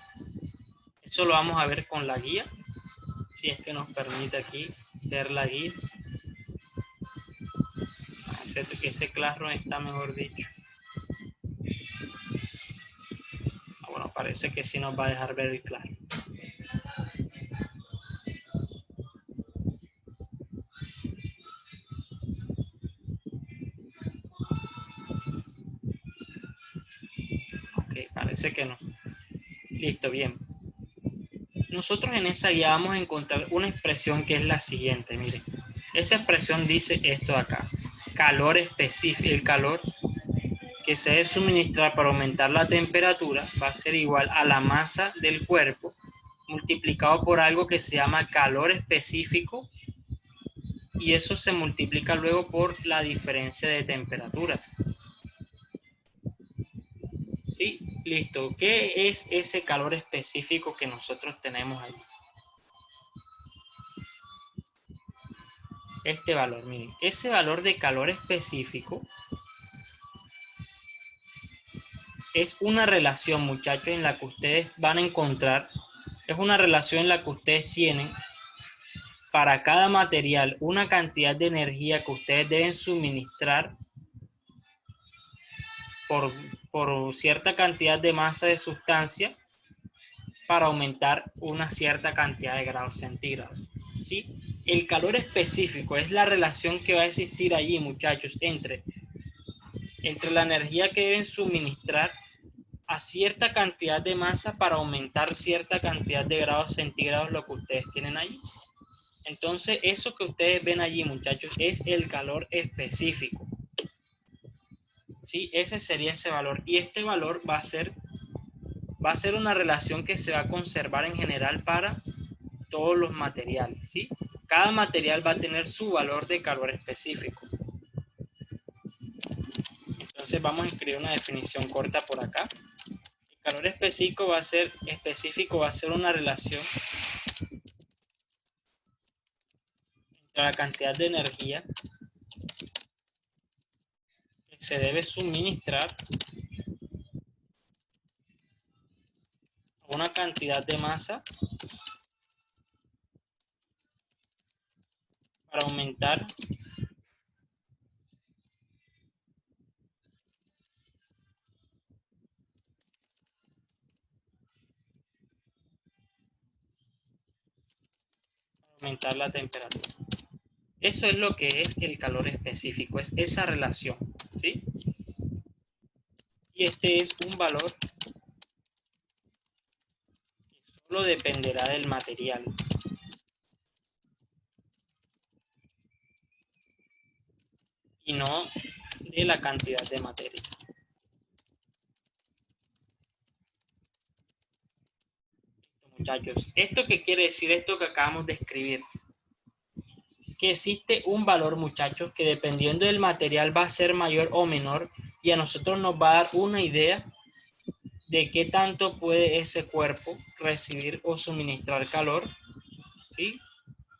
S1: Eso lo vamos a ver con la guía, si es que nos permite aquí ver la guía. Ese Classroom está, mejor dicho. Bueno, parece que sí nos va a dejar ver el Classroom. Ok, parece que no. Listo, bien. Nosotros en esa guía vamos a encontrar una expresión que es la siguiente, miren. Esa expresión dice esto de acá. Calor específico, el calor que se debe suministrar para aumentar la temperatura va a ser igual a la masa del cuerpo multiplicado por algo que se llama calor específico, y eso se multiplica luego por la diferencia de temperaturas. ¿Sí? Listo. ¿Qué es ese calor específico que nosotros tenemos ahí? Este valor, miren, ese valor de calor específico es una relación, muchachos, en la que ustedes van a encontrar, es una relación en la que ustedes tienen para cada material una cantidad de energía que ustedes deben suministrar por cierta cantidad de masa de sustancia para aumentar una cierta cantidad de grados centígrados. ¿Sí? El calor específico es la relación que va a existir allí, muchachos, entre la energía que deben suministrar a cierta cantidad de masa para aumentar cierta cantidad de grados centígrados, lo que ustedes tienen allí. Entonces, eso que ustedes ven allí, muchachos, es el calor específico. ¿Sí? Ese sería ese valor. Y este valor va a ser una relación que se va a conservar en general para todos los materiales, ¿sí? Cada material va a tener su valor de calor específico. Entonces vamos a escribir una definición corta por acá. El calor específico va a ser una relación entre la cantidad de energía que se debe suministrar a una cantidad de masa para aumentar la temperatura. Eso es lo que es el calor específico, es esa relación, ¿sí? Y este es un valor que solo dependerá del material. Y no de la cantidad de materia. Muchachos, ¿esto qué quiere decir? Esto que acabamos de escribir. Que existe un valor, muchachos, que dependiendo del material va a ser mayor o menor y a nosotros nos va a dar una idea de qué tanto puede ese cuerpo recibir o suministrar calor, ¿sí?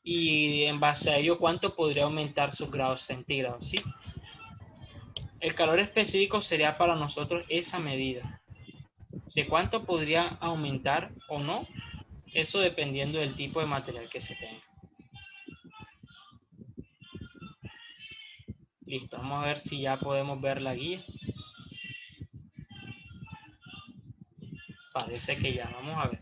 S1: Y en base a ello, cuánto podría aumentar sus grados centígrados, ¿sí? El calor específico sería para nosotros esa medida. ¿De cuánto podría aumentar o no? Eso dependiendo del tipo de material que se tenga. Listo, vamos a ver si ya podemos ver la guía. Parece que ya, vamos a ver.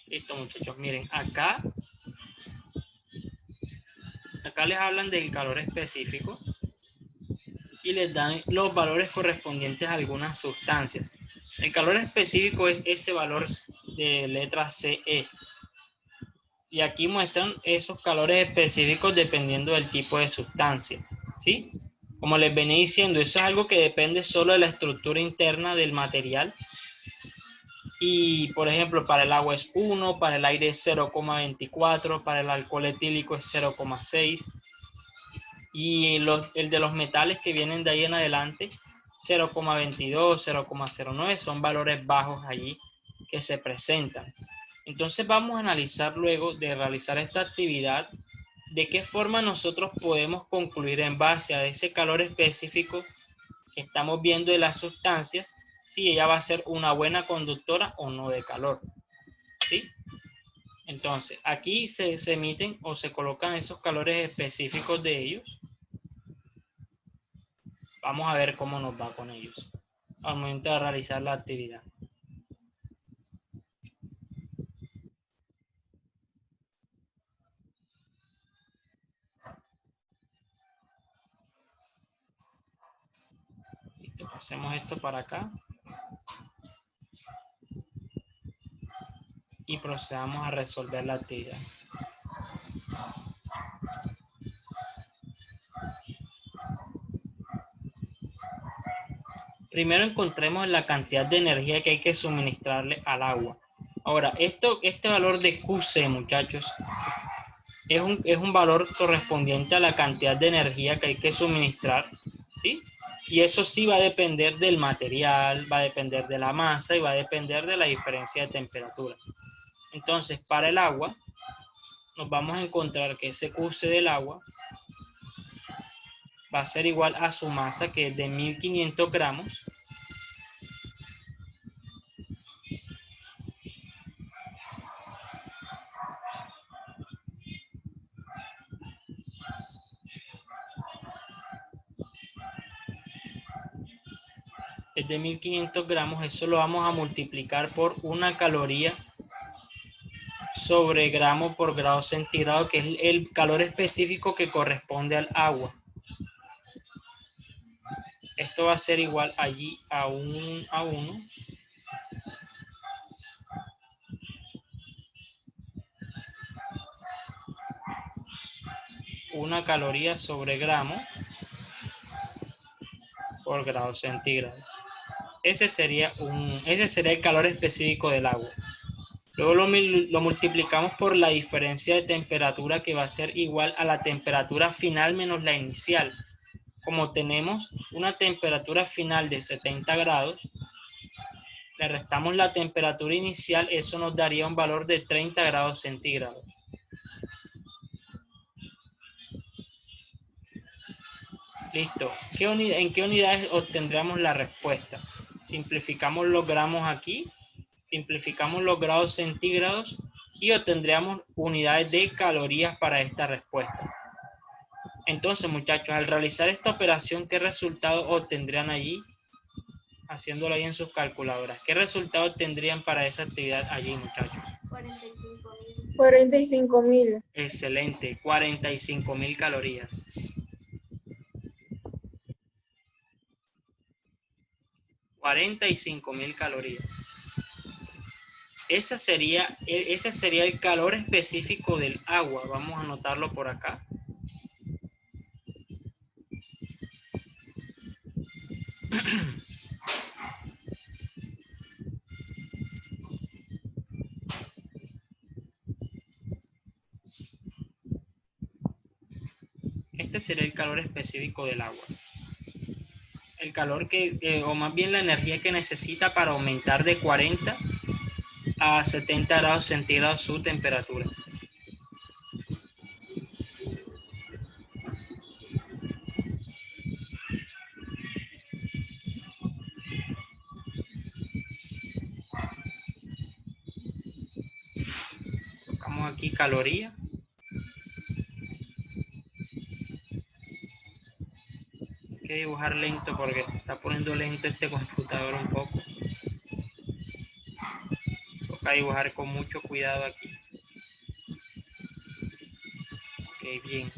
S1: Listo, muchachos, miren, acá les hablan del calor específico y les dan los valores correspondientes a algunas sustancias. El calor específico es ese valor de letra CE. Y aquí muestran esos calores específicos dependiendo del tipo de sustancia, ¿sí? Como les venía diciendo, eso es algo que depende solo de la estructura interna del material. Y, por ejemplo, para el agua es 1, para el aire es 0,24, para el alcohol etílico es 0,6. Y el de los metales que vienen de ahí en adelante, 0,22, 0,09, son valores bajos allí que se presentan. Entonces vamos a analizar luego de realizar esta actividad de qué forma nosotros podemos concluir en base a ese calor específico que estamos viendo de las sustancias, si ella va a ser una buena conductora o no de calor, ¿sí? Entonces, aquí se emiten o se colocan esos calores específicos de ellos. Vamos a ver cómo nos va con ellos al momento de realizar la actividad. Listo, pasemos esto para acá. Y procedamos a resolver la actividad. Primero encontremos la cantidad de energía que hay que suministrarle al agua. Ahora, este valor de QC, muchachos, es un valor correspondiente a la cantidad de energía que hay que suministrar, ¿sí? Y eso sí va a depender del material, va a depender de la masa y va a depender de la diferencia de temperatura. Entonces, para el agua, nos vamos a encontrar que ese QC del agua va a ser igual a su masa, que es de 1500 gramos, es de 1500 gramos, eso lo vamos a multiplicar por una caloría sobre gramo por grado centígrado, que es el calor específico que corresponde al agua. Esto va a ser igual allí a 1 una caloría sobre gramo por grado centígrado. Ese sería el calor específico del agua. Luego lo multiplicamos por la diferencia de temperatura, que va a ser igual a la temperatura final menos la inicial. Como tenemos una temperatura final de 70 grados, le restamos la temperatura inicial, eso nos daría un valor de 30 grados centígrados. Listo. ¿En qué unidades obtendremos la respuesta? Simplificamos los gramos aquí, simplificamos los grados centígrados y obtendríamos unidades de calorías para esta respuesta. Entonces, muchachos, al realizar esta operación, ¿qué resultado obtendrían allí? Haciéndolo ahí en sus calculadoras. ¿Qué resultado tendrían para esa actividad allí, muchachos?
S5: 45.000.
S7: 45.000.
S1: Excelente, 45.000 calorías. 45.000 calorías. Ese sería el calor específico del agua. Vamos a anotarlo por acá. Este sería el calor específico del agua. El calor o más bien la energía que necesita para aumentar de 40 a 70 grados centígrados su temperatura. Tocamos aquí caloría. Hay que dibujar lento porque se está poniendo lento este computador un poco. Toca dibujar con mucho cuidado aquí. Ok, bien.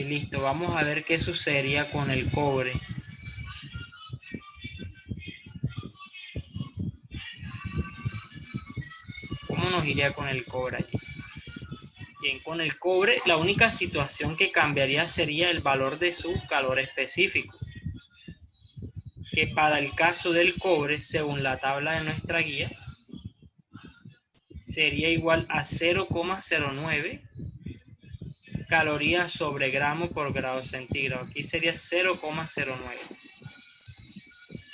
S1: Listo, vamos a ver qué sucedería con el cobre. ¿Cómo nos iría con el cobre allí? Bien, con el cobre la única situación que cambiaría sería el valor de su calor específico, que para el caso del cobre, según la tabla de nuestra guía, sería igual a 0,09 calorías sobre gramo por grado centígrado. Aquí sería 0,09.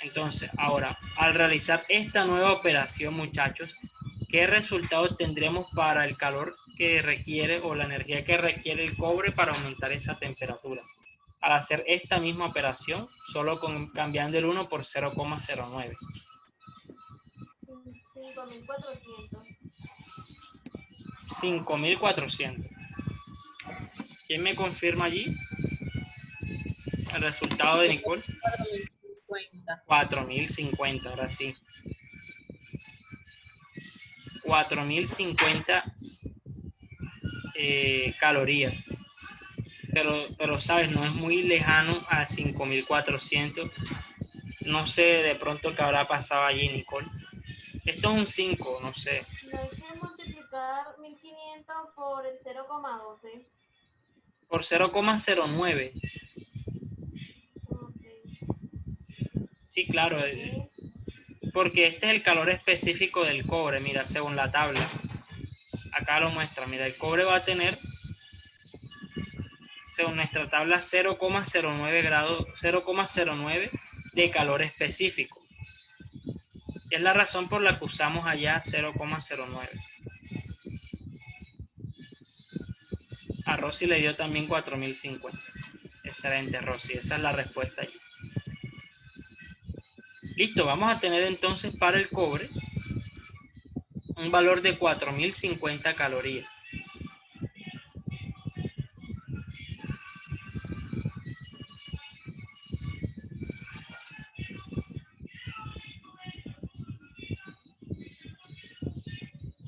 S1: Entonces, ahora, al realizar esta nueva operación, muchachos, ¿qué resultado tendremos para el calor que requiere o la energía que requiere el cobre para aumentar esa temperatura? Al hacer esta misma operación, solo cambiando el 1 por 0,09.
S5: 5.400.
S1: 5.400. ¿Quién me confirma allí el resultado de Nicole?
S6: 4.050.
S1: 4.050, ahora sí. 4.050 calorías. Pero, ¿sabes? No es muy lejano a 5.400. No sé de pronto qué habrá pasado allí, Nicole. Esto es un 5, no sé.
S5: No hay que multiplicar 1.500 por el 0,12.
S1: Por 0,09.
S5: Ok.
S1: Sí, claro. Porque este es el calor específico del cobre. Mira, según la tabla. Acá lo muestra. Mira, el cobre va a tener, según nuestra tabla, 0,09 grados, 0,09 de calor específico. Es la razón por la que usamos allá 0,09. A Rosy le dio también 4.050. Excelente, Rosy. Esa es la respuesta allí. Listo, vamos a tener entonces para el cobre un valor de 4.050 calorías.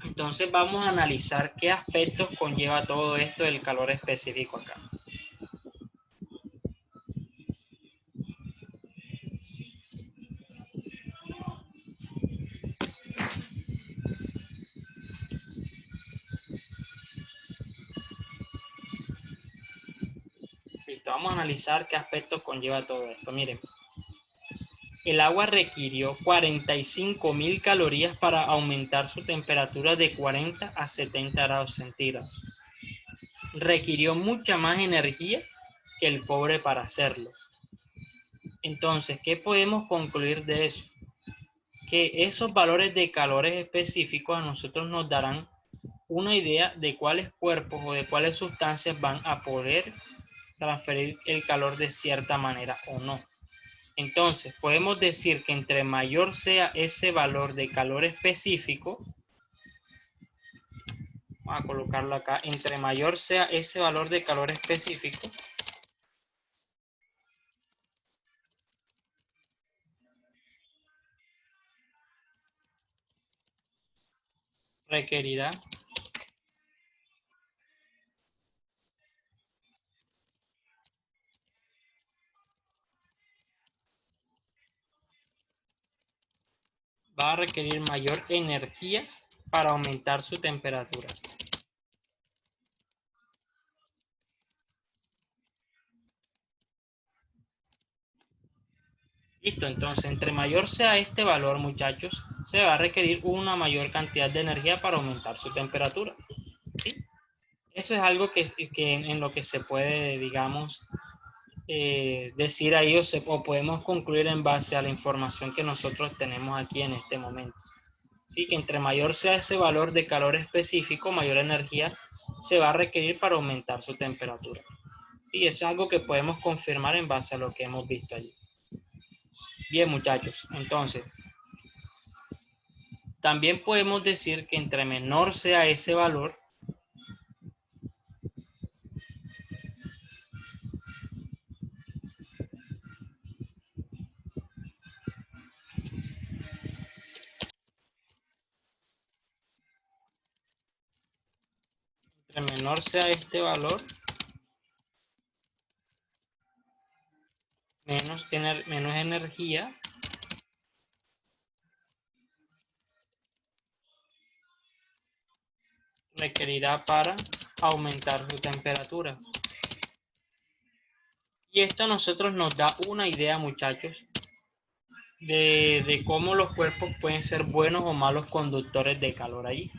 S1: Entonces vamos a analizar qué aspectos conlleva todo esto del calor específico acá. Listo, vamos a analizar qué aspectos conlleva todo esto. Miren, el agua requirió 45.000 calorías para aumentar su temperatura de 40 a 70 grados centígrados. Requirió mucha más energía que el cobre para hacerlo. Entonces, ¿qué podemos concluir de eso? Que esos valores de calores específicos a nosotros nos darán una idea de cuáles cuerpos o de cuáles sustancias van a poder transferir el calor de cierta manera o no. Entonces, podemos decir que entre mayor sea ese valor de calor específico, vamos a colocarlo acá, entre mayor sea ese valor de calor específico, requerirá va a requerir mayor energía para aumentar su temperatura. Listo, entonces entre mayor sea este valor, muchachos, se va a requerir una mayor cantidad de energía para aumentar su temperatura. ¿Sí? Eso es algo que en lo que se puede, digamos, decir ahí o podemos concluir en base a la información que nosotros tenemos aquí en este momento. ¿Sí? Que entre mayor sea ese valor de calor específico, mayor energía se va a requerir para aumentar su temperatura. Sí, eso es algo que podemos confirmar en base a lo que hemos visto allí. Bien, muchachos, entonces, también podemos decir que entre menor sea ese valor, entre menor sea este valor, menos energía requerirá para aumentar su temperatura. Y esto a nosotros nos da una idea, muchachos, de cómo los cuerpos pueden ser buenos o malos conductores de calor allí.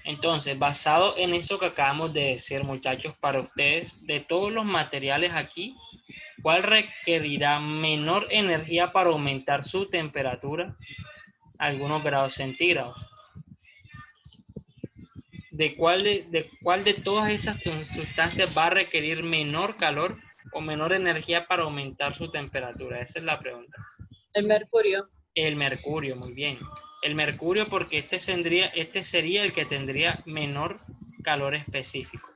S1: Entonces, basado en eso que acabamos de decir, muchachos, para ustedes, de todos los materiales aquí, ¿cuál requerirá menor energía para aumentar su temperatura? Algunos grados centígrados. ¿De cuál de todas esas sustancias va a requerir menor calor o menor energía para aumentar su temperatura? Esa es la pregunta.
S6: El mercurio.
S1: El mercurio, muy bien. El mercurio porque este sería el que tendría menor calor específico.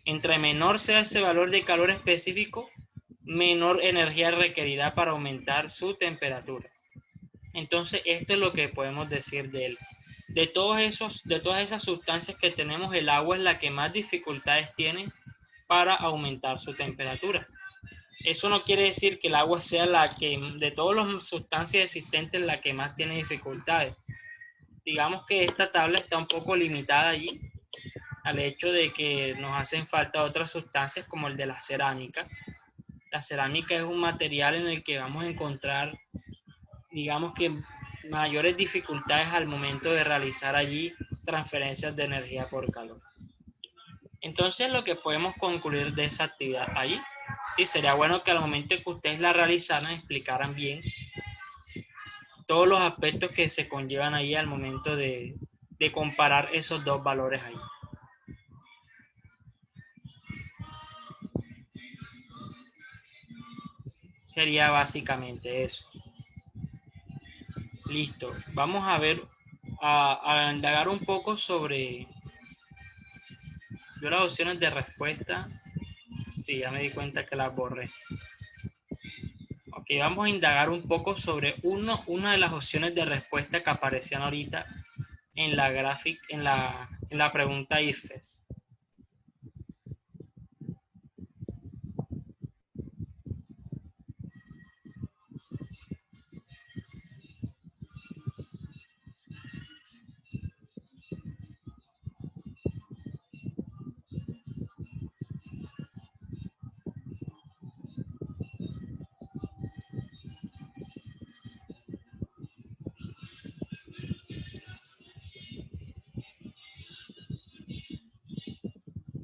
S1: Entre menor sea ese valor de calor específico, menor energía requerirá para aumentar su temperatura. Entonces, esto es lo que podemos decir de él. De todas esas sustancias que tenemos, el agua es la que más dificultades tiene para aumentar su temperatura. Eso no quiere decir que el agua sea la que, de todas las sustancias existentes, la que más tiene dificultades. Digamos que esta tabla está un poco limitada allí al hecho de que nos hacen falta otras sustancias como el de la cerámica. La cerámica es un material en el que vamos a encontrar, digamos que mayores dificultades al momento de realizar allí transferencias de energía por calor. Entonces, lo que podemos concluir de esa actividad allí, sí, sería bueno que al momento que ustedes la realizaran, explicaran bien todos los aspectos que se conllevan ahí al momento de comparar esos dos valores ahí. Sería básicamente eso. Listo. Vamos a ver, a indagar un poco sobre las opciones de respuesta. Sí, ya me di cuenta que las borré. Ok, vamos a indagar un poco sobre una de las opciones de respuesta que aparecían ahorita en la gráfica, en la pregunta IFES.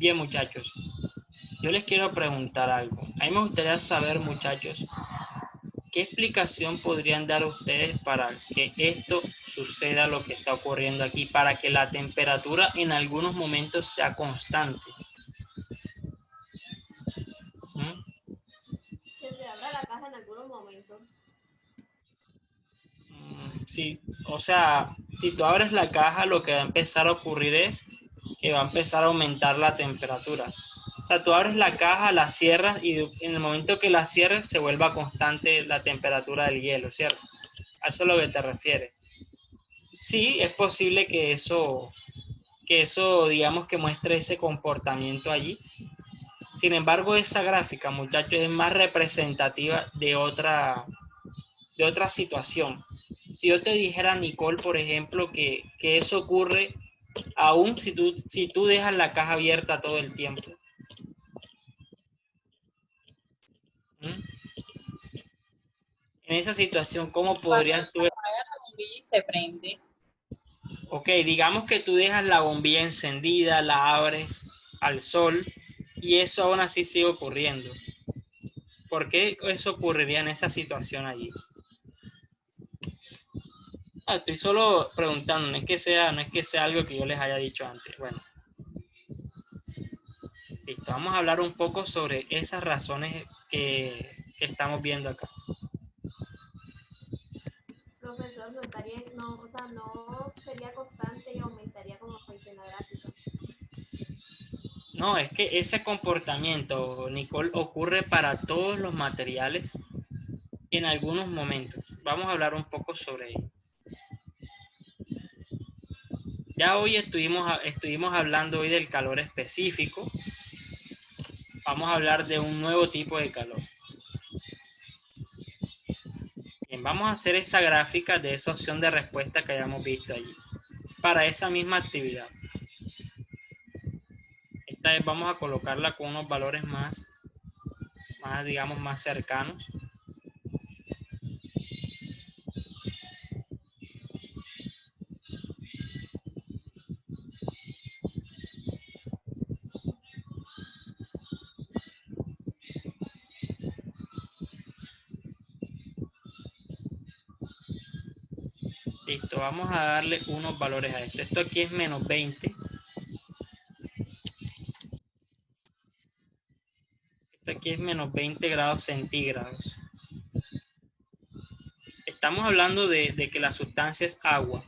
S1: Bien, muchachos, yo les quiero preguntar algo. A mí me gustaría saber, muchachos, ¿qué explicación podrían dar ustedes para que esto suceda, lo que está ocurriendo aquí, para que la temperatura en algunos momentos sea constante? ¿Mm?
S5: Que se abra la caja en algunos momentos.
S1: Sí, o sea, si tú abres la caja, lo que va a empezar a ocurrir es que va a empezar a aumentar la temperatura. O sea, tú abres la caja, la cierras y en el momento que la cierres se vuelva constante la temperatura del hielo, ¿cierto? A eso es lo que te refieres. Sí, es posible que eso, digamos, que muestre ese comportamiento allí. Sin embargo, esa gráfica, muchachos, es más representativa de otra situación. Si yo te dijera, Nicole, por ejemplo, que eso ocurre aún si tú dejas la caja abierta todo el tiempo. ¿Mm? En esa situación, ¿cómo
S6: Cuando
S1: podrías
S6: se
S1: tú?
S6: apaga la bombilla y se prende.
S1: Ok, digamos que tú dejas la bombilla encendida, la abres al sol y eso aún así sigue ocurriendo. ¿Por qué eso ocurriría en esa situación allí? Estoy solo preguntando, no es que sea algo que yo les haya dicho antes. Bueno, listo, vamos a hablar un poco sobre esas razones que estamos viendo acá.
S5: Profesor, no estaría, no, o sea, no sería constante y aumentaría como dice en la gráfica.
S1: No, es que ese comportamiento, Nicole, ocurre para todos los materiales en algunos momentos. Vamos a hablar un poco sobre ello. Ya hoy estuvimos hablando hoy del calor específico. Vamos a hablar de un nuevo tipo de calor. Bien, vamos a hacer esa gráfica de esa opción de respuesta que hayamos visto allí para esa misma actividad. Esta vez vamos a colocarla con unos valores más digamos, más cercanos. Listo, vamos a darle unos valores a esto. Esto aquí es menos 20. Esto aquí es menos 20 grados centígrados. Estamos hablando de que la sustancia es agua.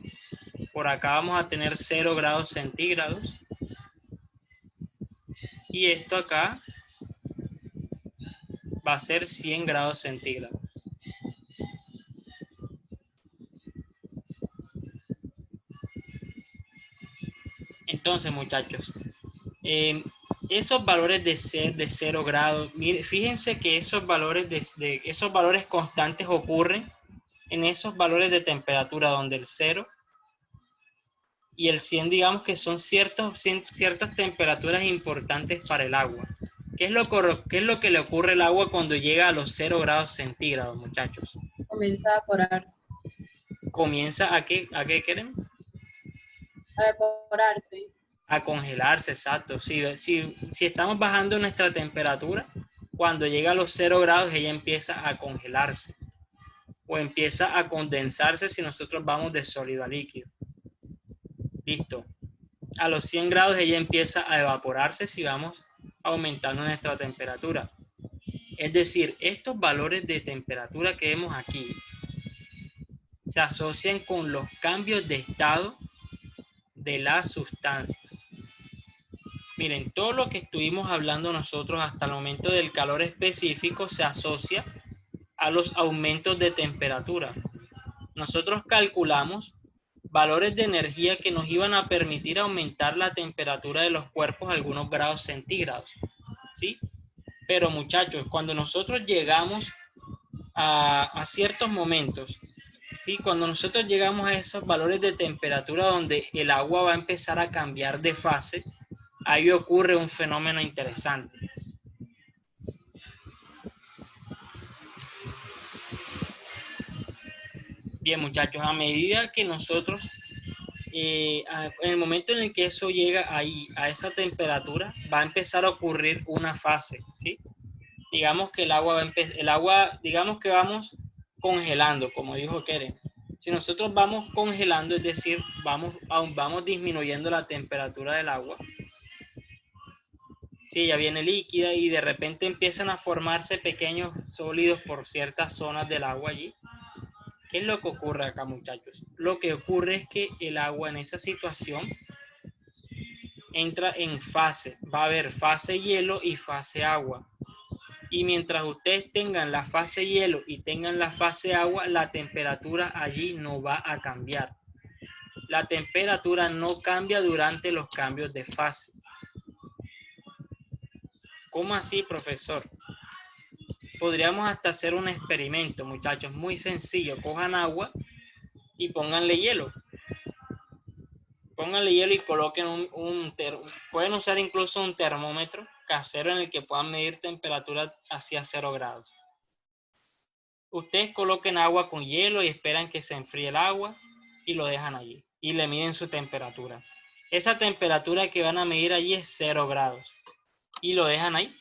S1: Por acá vamos a tener 0 grados centígrados. Y esto acá va a ser 100 grados centígrados. Entonces, muchachos, esos valores de 0 grados, fíjense que esos valores esos valores constantes ocurren en esos valores de temperatura donde el 0 y el 100, digamos que son ciertas temperaturas importantes para el agua. ¿Qué es lo que le ocurre al agua cuando llega a los 0 grados centígrados, muchachos?
S6: Comienza a evaporarse.
S1: Comienza a qué queremos?
S6: A evaporarse.
S1: A congelarse, exacto. Si estamos bajando nuestra temperatura, cuando llega a los 0 grados, ella empieza a congelarse o empieza a condensarse si nosotros vamos de sólido a líquido. Listo. A los 100 grados ella empieza a evaporarse si vamos aumentando nuestra temperatura. Es decir, estos valores de temperatura que vemos aquí se asocian con los cambios de estado de las sustancias. Miren, todo lo que estuvimos hablando nosotros hasta el momento del calor específico se asocia a los aumentos de temperatura. Nosotros calculamos valores de energía que nos iban a permitir aumentar la temperatura de los cuerpos a algunos grados centígrados, ¿sí? Pero muchachos, cuando nosotros llegamos a ciertos momentos, ¿sí? Cuando nosotros llegamos a esos valores de temperatura donde el agua va a empezar a cambiar de fase, ahí ocurre un fenómeno interesante. Bien, muchachos, a medida que nosotros en el momento en el que eso llega ahí, a esa temperatura, va a empezar a ocurrir una fase, ¿sí? Digamos que digamos que vamos congelando, como dijo Keren. Si nosotros vamos congelando, es decir, vamos disminuyendo la temperatura del agua. Si ella viene líquida y de repente empiezan a formarse pequeños sólidos por ciertas zonas del agua allí. ¿Qué es lo que ocurre acá, muchachos? Lo que ocurre es que el agua en esa situación entra en fase. Va a haber fase hielo y fase agua. Y mientras ustedes tengan la fase hielo y tengan la fase agua, la temperatura allí no va a cambiar. La temperatura no cambia durante los cambios de fase. ¿Cómo así, profesor? Podríamos hasta hacer un experimento, muchachos, muy sencillo. Cojan agua y pónganle hielo. Pónganle hielo y coloquen pueden usar incluso un termómetro casero en el que puedan medir temperatura hacia 0 grados. Ustedes coloquen agua con hielo y esperan que se enfríe el agua y lo dejan allí. Y le miden su temperatura. Esa temperatura que van a medir allí es 0 grados. Y lo dejan ahí.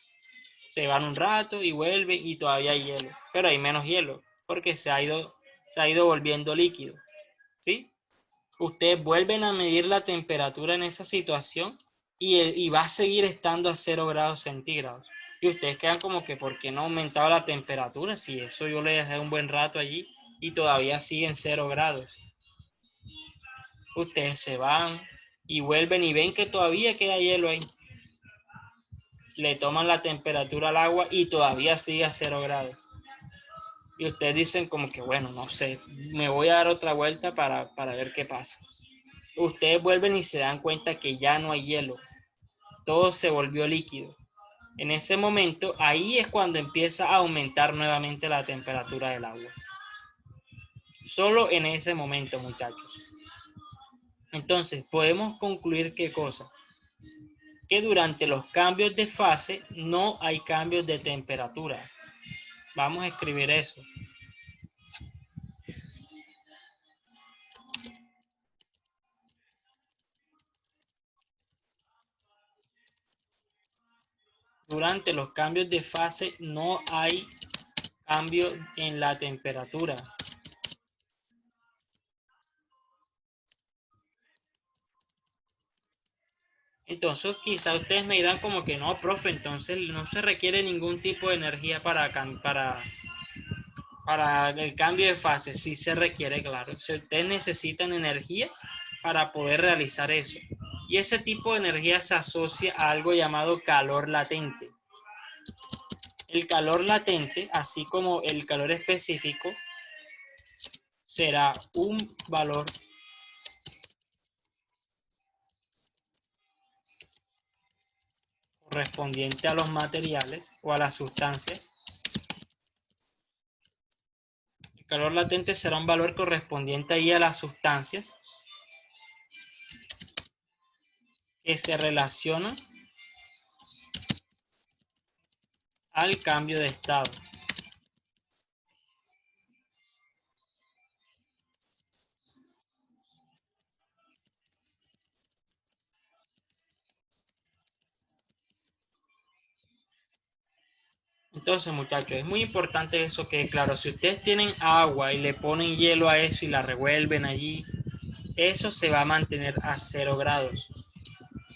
S1: Se van un rato y vuelven y todavía hay hielo. Pero hay menos hielo porque se ha ido volviendo líquido. ¿Sí? Ustedes vuelven a medir la temperatura en esa situación y va a seguir estando a 0 grados centígrados. Y ustedes quedan como que, ¿por qué no ha aumentado la temperatura? Si eso yo le dejé un buen rato allí y todavía sigue en 0 grados. Ustedes se van y vuelven y ven que todavía queda hielo ahí. Le toman la temperatura al agua y todavía sigue a 0 grados. Y ustedes dicen como que, bueno, no sé, me voy a dar otra vuelta para ver qué pasa. Ustedes vuelven y se dan cuenta que ya no hay hielo. Todo se volvió líquido. En ese momento, ahí es cuando empieza a aumentar nuevamente la temperatura del agua. Solo en ese momento, muchachos. Entonces, podemos concluir ¿qué cosa? Que durante los cambios de fase no hay cambios de temperatura. Vamos a escribir eso. Durante los cambios de fase no hay cambio en la temperatura. Entonces quizá ustedes me dirán como que no, profe, entonces no se requiere ningún tipo de energía para el cambio de fase. Sí se requiere, claro. Si ustedes necesitan energía para poder realizar eso. Y ese tipo de energía se asocia a algo llamado calor latente. El calor latente, así como el calor específico, será un valor correspondiente a los materiales o a las sustancias. El calor latente será un valor correspondiente ahí a las sustancias que se relacionan al cambio de estado. Entonces, muchachos, es muy importante eso que, claro, si ustedes tienen agua y le ponen hielo a eso y la revuelven allí, eso se va a mantener a 0 grados.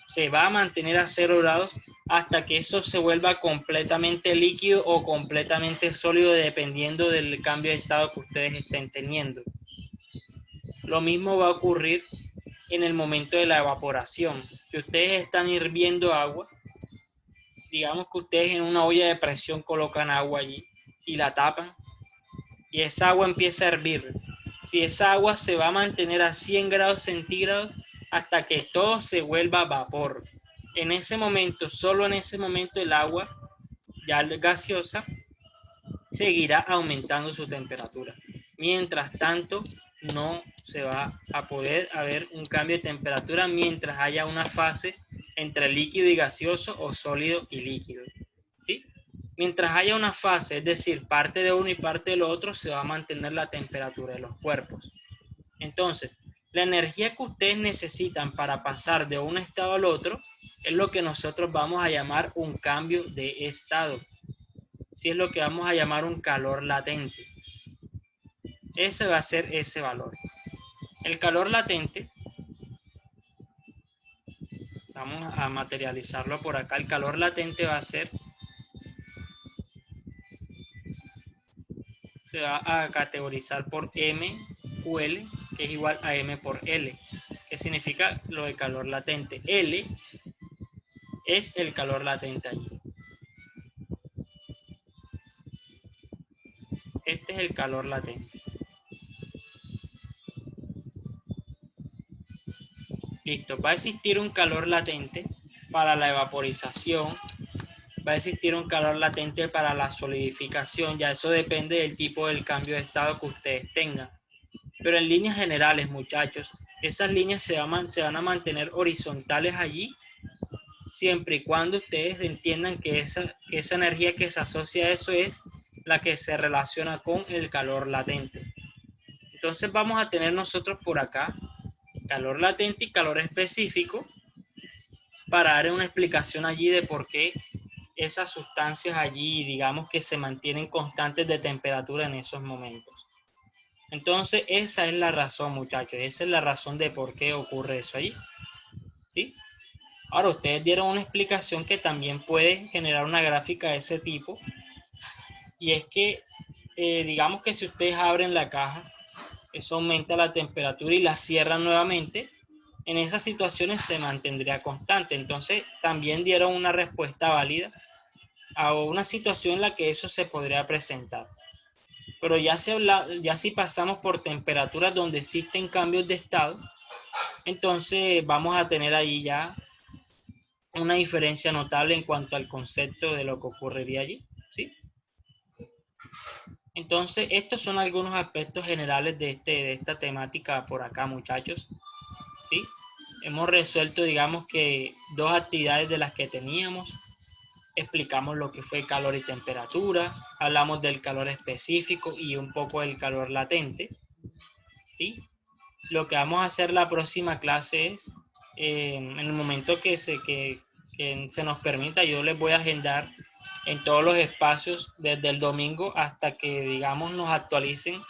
S1: Se va a mantener a 0 grados hasta que eso se vuelva completamente líquido o completamente sólido, dependiendo del cambio de estado que ustedes estén teniendo. Lo mismo va a ocurrir en el momento de la evaporación. Si ustedes están hirviendo agua, digamos que ustedes en una olla de presión colocan agua allí y la tapan y esa agua empieza a hervir. Si esa agua se va a mantener a 100 grados centígrados hasta que todo se vuelva vapor. En ese momento, solo en ese momento el agua ya gaseosa seguirá aumentando su temperatura. Mientras tanto, no se va a poder haber un cambio de temperatura mientras haya una fase entre líquido y gaseoso o sólido y líquido. ¿Sí? Mientras haya una fase, es decir, parte de uno y parte del otro, se va a mantener la temperatura de los cuerpos. Entonces, La energía que ustedes necesitan para pasar de un estado al otro es lo que nosotros vamos a llamar un cambio de estado. Sí, es lo que vamos a llamar un calor latente. Ese va a ser ese valor. El calor latente, vamos a materializarlo por acá. El calor latente va a ser, se va a categorizar por MQL, que es igual a M por L. ¿Qué significa lo de calor latente? L es el calor latente allí. Este es el calor latente. Listo, va a existir un calor latente para la evaporización, va a existir un calor latente para la solidificación, ya eso depende del tipo del cambio de estado que ustedes tengan. Pero en líneas generales, muchachos, esas líneas se van a mantener horizontales allí, siempre y cuando ustedes entiendan que esa energía que se asocia a eso es la que se relaciona con el calor latente. Entonces vamos a tener nosotros por acá calor latente y calor específico para dar una explicación allí de por qué esas sustancias allí, digamos que se mantienen constantes de temperatura en esos momentos. Entonces, esa es la razón, muchachos. Esa es la razón de por qué ocurre eso allí. ¿Sí? Ahora, ustedes dieron una explicación que también puede generar una gráfica de ese tipo. Y es que, digamos que si ustedes abren la caja, eso aumenta la temperatura y la cierran nuevamente, en esas situaciones se mantendría constante. Entonces, también dieron una respuesta válida a una situación en la que eso se podría presentar. Pero ya si pasamos por temperaturas donde existen cambios de estado, entonces vamos a tener ahí ya una diferencia notable en cuanto al concepto de lo que ocurriría allí, ¿sí? Entonces, estos son algunos aspectos generales de esta temática por acá, muchachos, ¿sí? Hemos resuelto, digamos que, dos actividades de las que teníamos. Explicamos lo que fue calor y temperatura, hablamos del calor específico y un poco del calor latente, ¿sí? Lo que vamos a hacer la próxima clase es, en el momento que se nos permita, yo les voy a agendar en todos los espacios desde el domingo hasta que, digamos, nos actualicen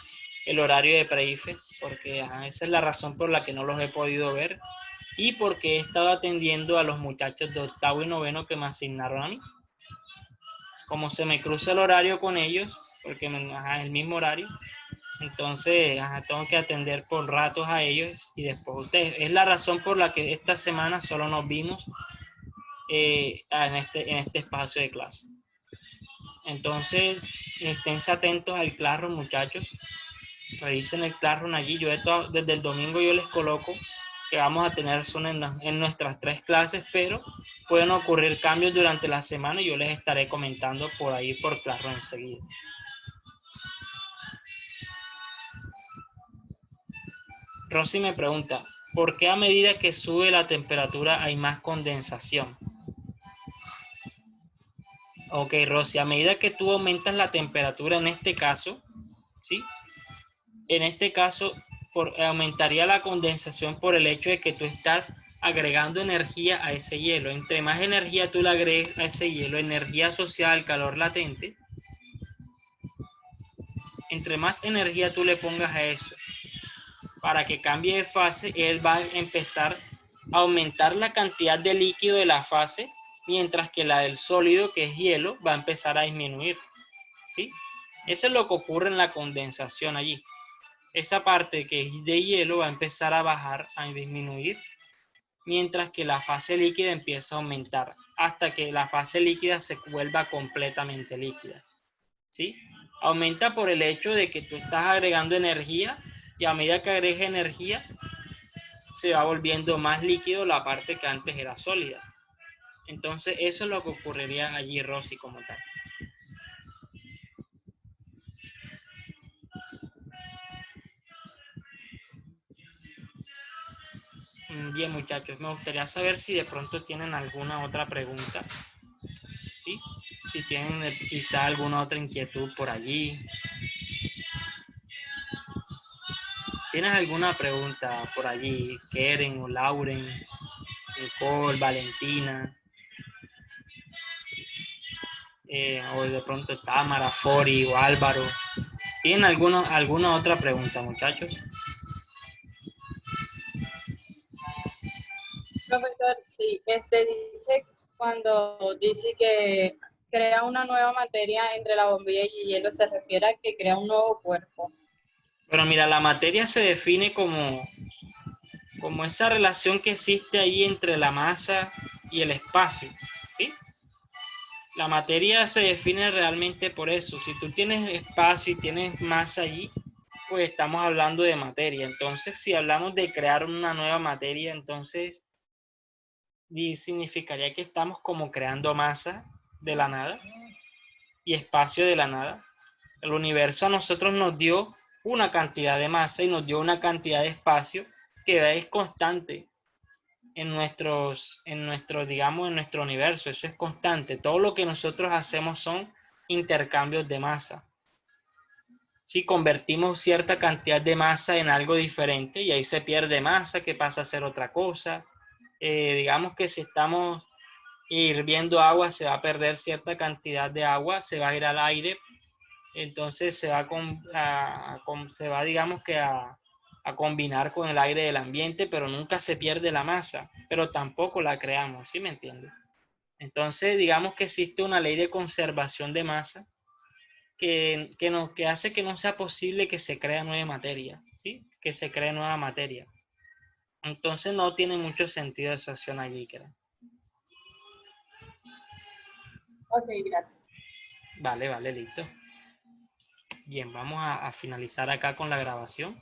S1: el horario de pre-IFES, porque esa es la razón por la que no los he podido ver y porque he estado atendiendo a los muchachos de octavo y noveno que me asignaron a mí. Como se me cruza el horario con ellos, porque es el mismo horario, entonces tengo que atender por ratos a ellos y después ustedes. Es la razón por la que esta semana solo nos vimos en este espacio de clase. Entonces, esténse atentos al Classroom, muchachos. Revisen el Classroom allí. Yo desde el domingo yo les coloco que vamos a tener en nuestras 3 clases, pero pueden ocurrir cambios durante la semana y yo les estaré comentando por ahí por Classroom enseguida. Rosy me pregunta, ¿por qué a medida que sube la temperatura hay más condensación? Ok, Rosy, a medida que tú aumentas la temperatura en este caso, ¿sí? En este caso, aumentaría la condensación por el hecho de que tú estás agregando energía a ese hielo. Entre más energía tú le agregues a ese hielo, energía asociada al calor latente, entre más energía tú le pongas a eso, para que cambie de fase, él va a empezar a aumentar la cantidad de líquido de la fase, mientras que la del sólido, que es hielo, va a empezar a disminuir, ¿sí? Eso es lo que ocurre en la condensación allí. Esa parte que es de hielo va a empezar a bajar, a disminuir, mientras que la fase líquida empieza a aumentar, hasta que la fase líquida se vuelva completamente líquida, ¿sí? Aumenta por el hecho de que tú estás agregando energía y a medida que agregue energía se va volviendo más líquido la parte que antes era sólida. Entonces eso es lo que ocurriría allí, Rosy, como tal. Bien, muchachos, me gustaría saber si de pronto tienen alguna otra pregunta, ¿sí? Si tienen quizá alguna otra inquietud por allí. ¿Tienes alguna pregunta por allí? Keren o Lauren, Nicole, Valentina, o de pronto Tamara, Fori o Álvaro. ¿Tienen alguna otra pregunta, muchachos?
S6: Profesor, sí, dice cuando dice que crea una nueva materia entre la bombilla y el hielo, se refiere a que crea un nuevo cuerpo.
S1: Pero mira, la materia se define como esa relación que existe ahí entre la masa y el espacio, ¿sí? La materia se define realmente por eso. Si tú tienes espacio y tienes masa allí, pues estamos hablando de materia. Entonces, si hablamos de crear una nueva materia, entonces significaría que estamos como creando masa de la nada y espacio de la nada. El universo a nosotros nos dio una cantidad de masa y nos dio una cantidad de espacio que es constante digamos, en nuestro universo. Eso es constante. Todo lo que nosotros hacemos son intercambios de masa. Si convertimos cierta cantidad de masa en algo diferente y ahí se pierde masa, que pasa a ser otra cosa. Digamos que si estamos hirviendo agua, se va a perder cierta cantidad de agua, se va a ir al aire, entonces se va digamos que a combinar con el aire del ambiente, pero nunca se pierde la masa, pero tampoco la creamos, ¿sí me entiendes? Entonces, digamos que existe una ley de conservación de masa que hace que no sea posible que se cree nueva materia, ¿sí? Que se cree nueva materia. Entonces no tiene mucho sentido esa acción allí, creo.
S6: Ok, gracias.
S1: Vale, listo. Bien, vamos a finalizar acá con la grabación.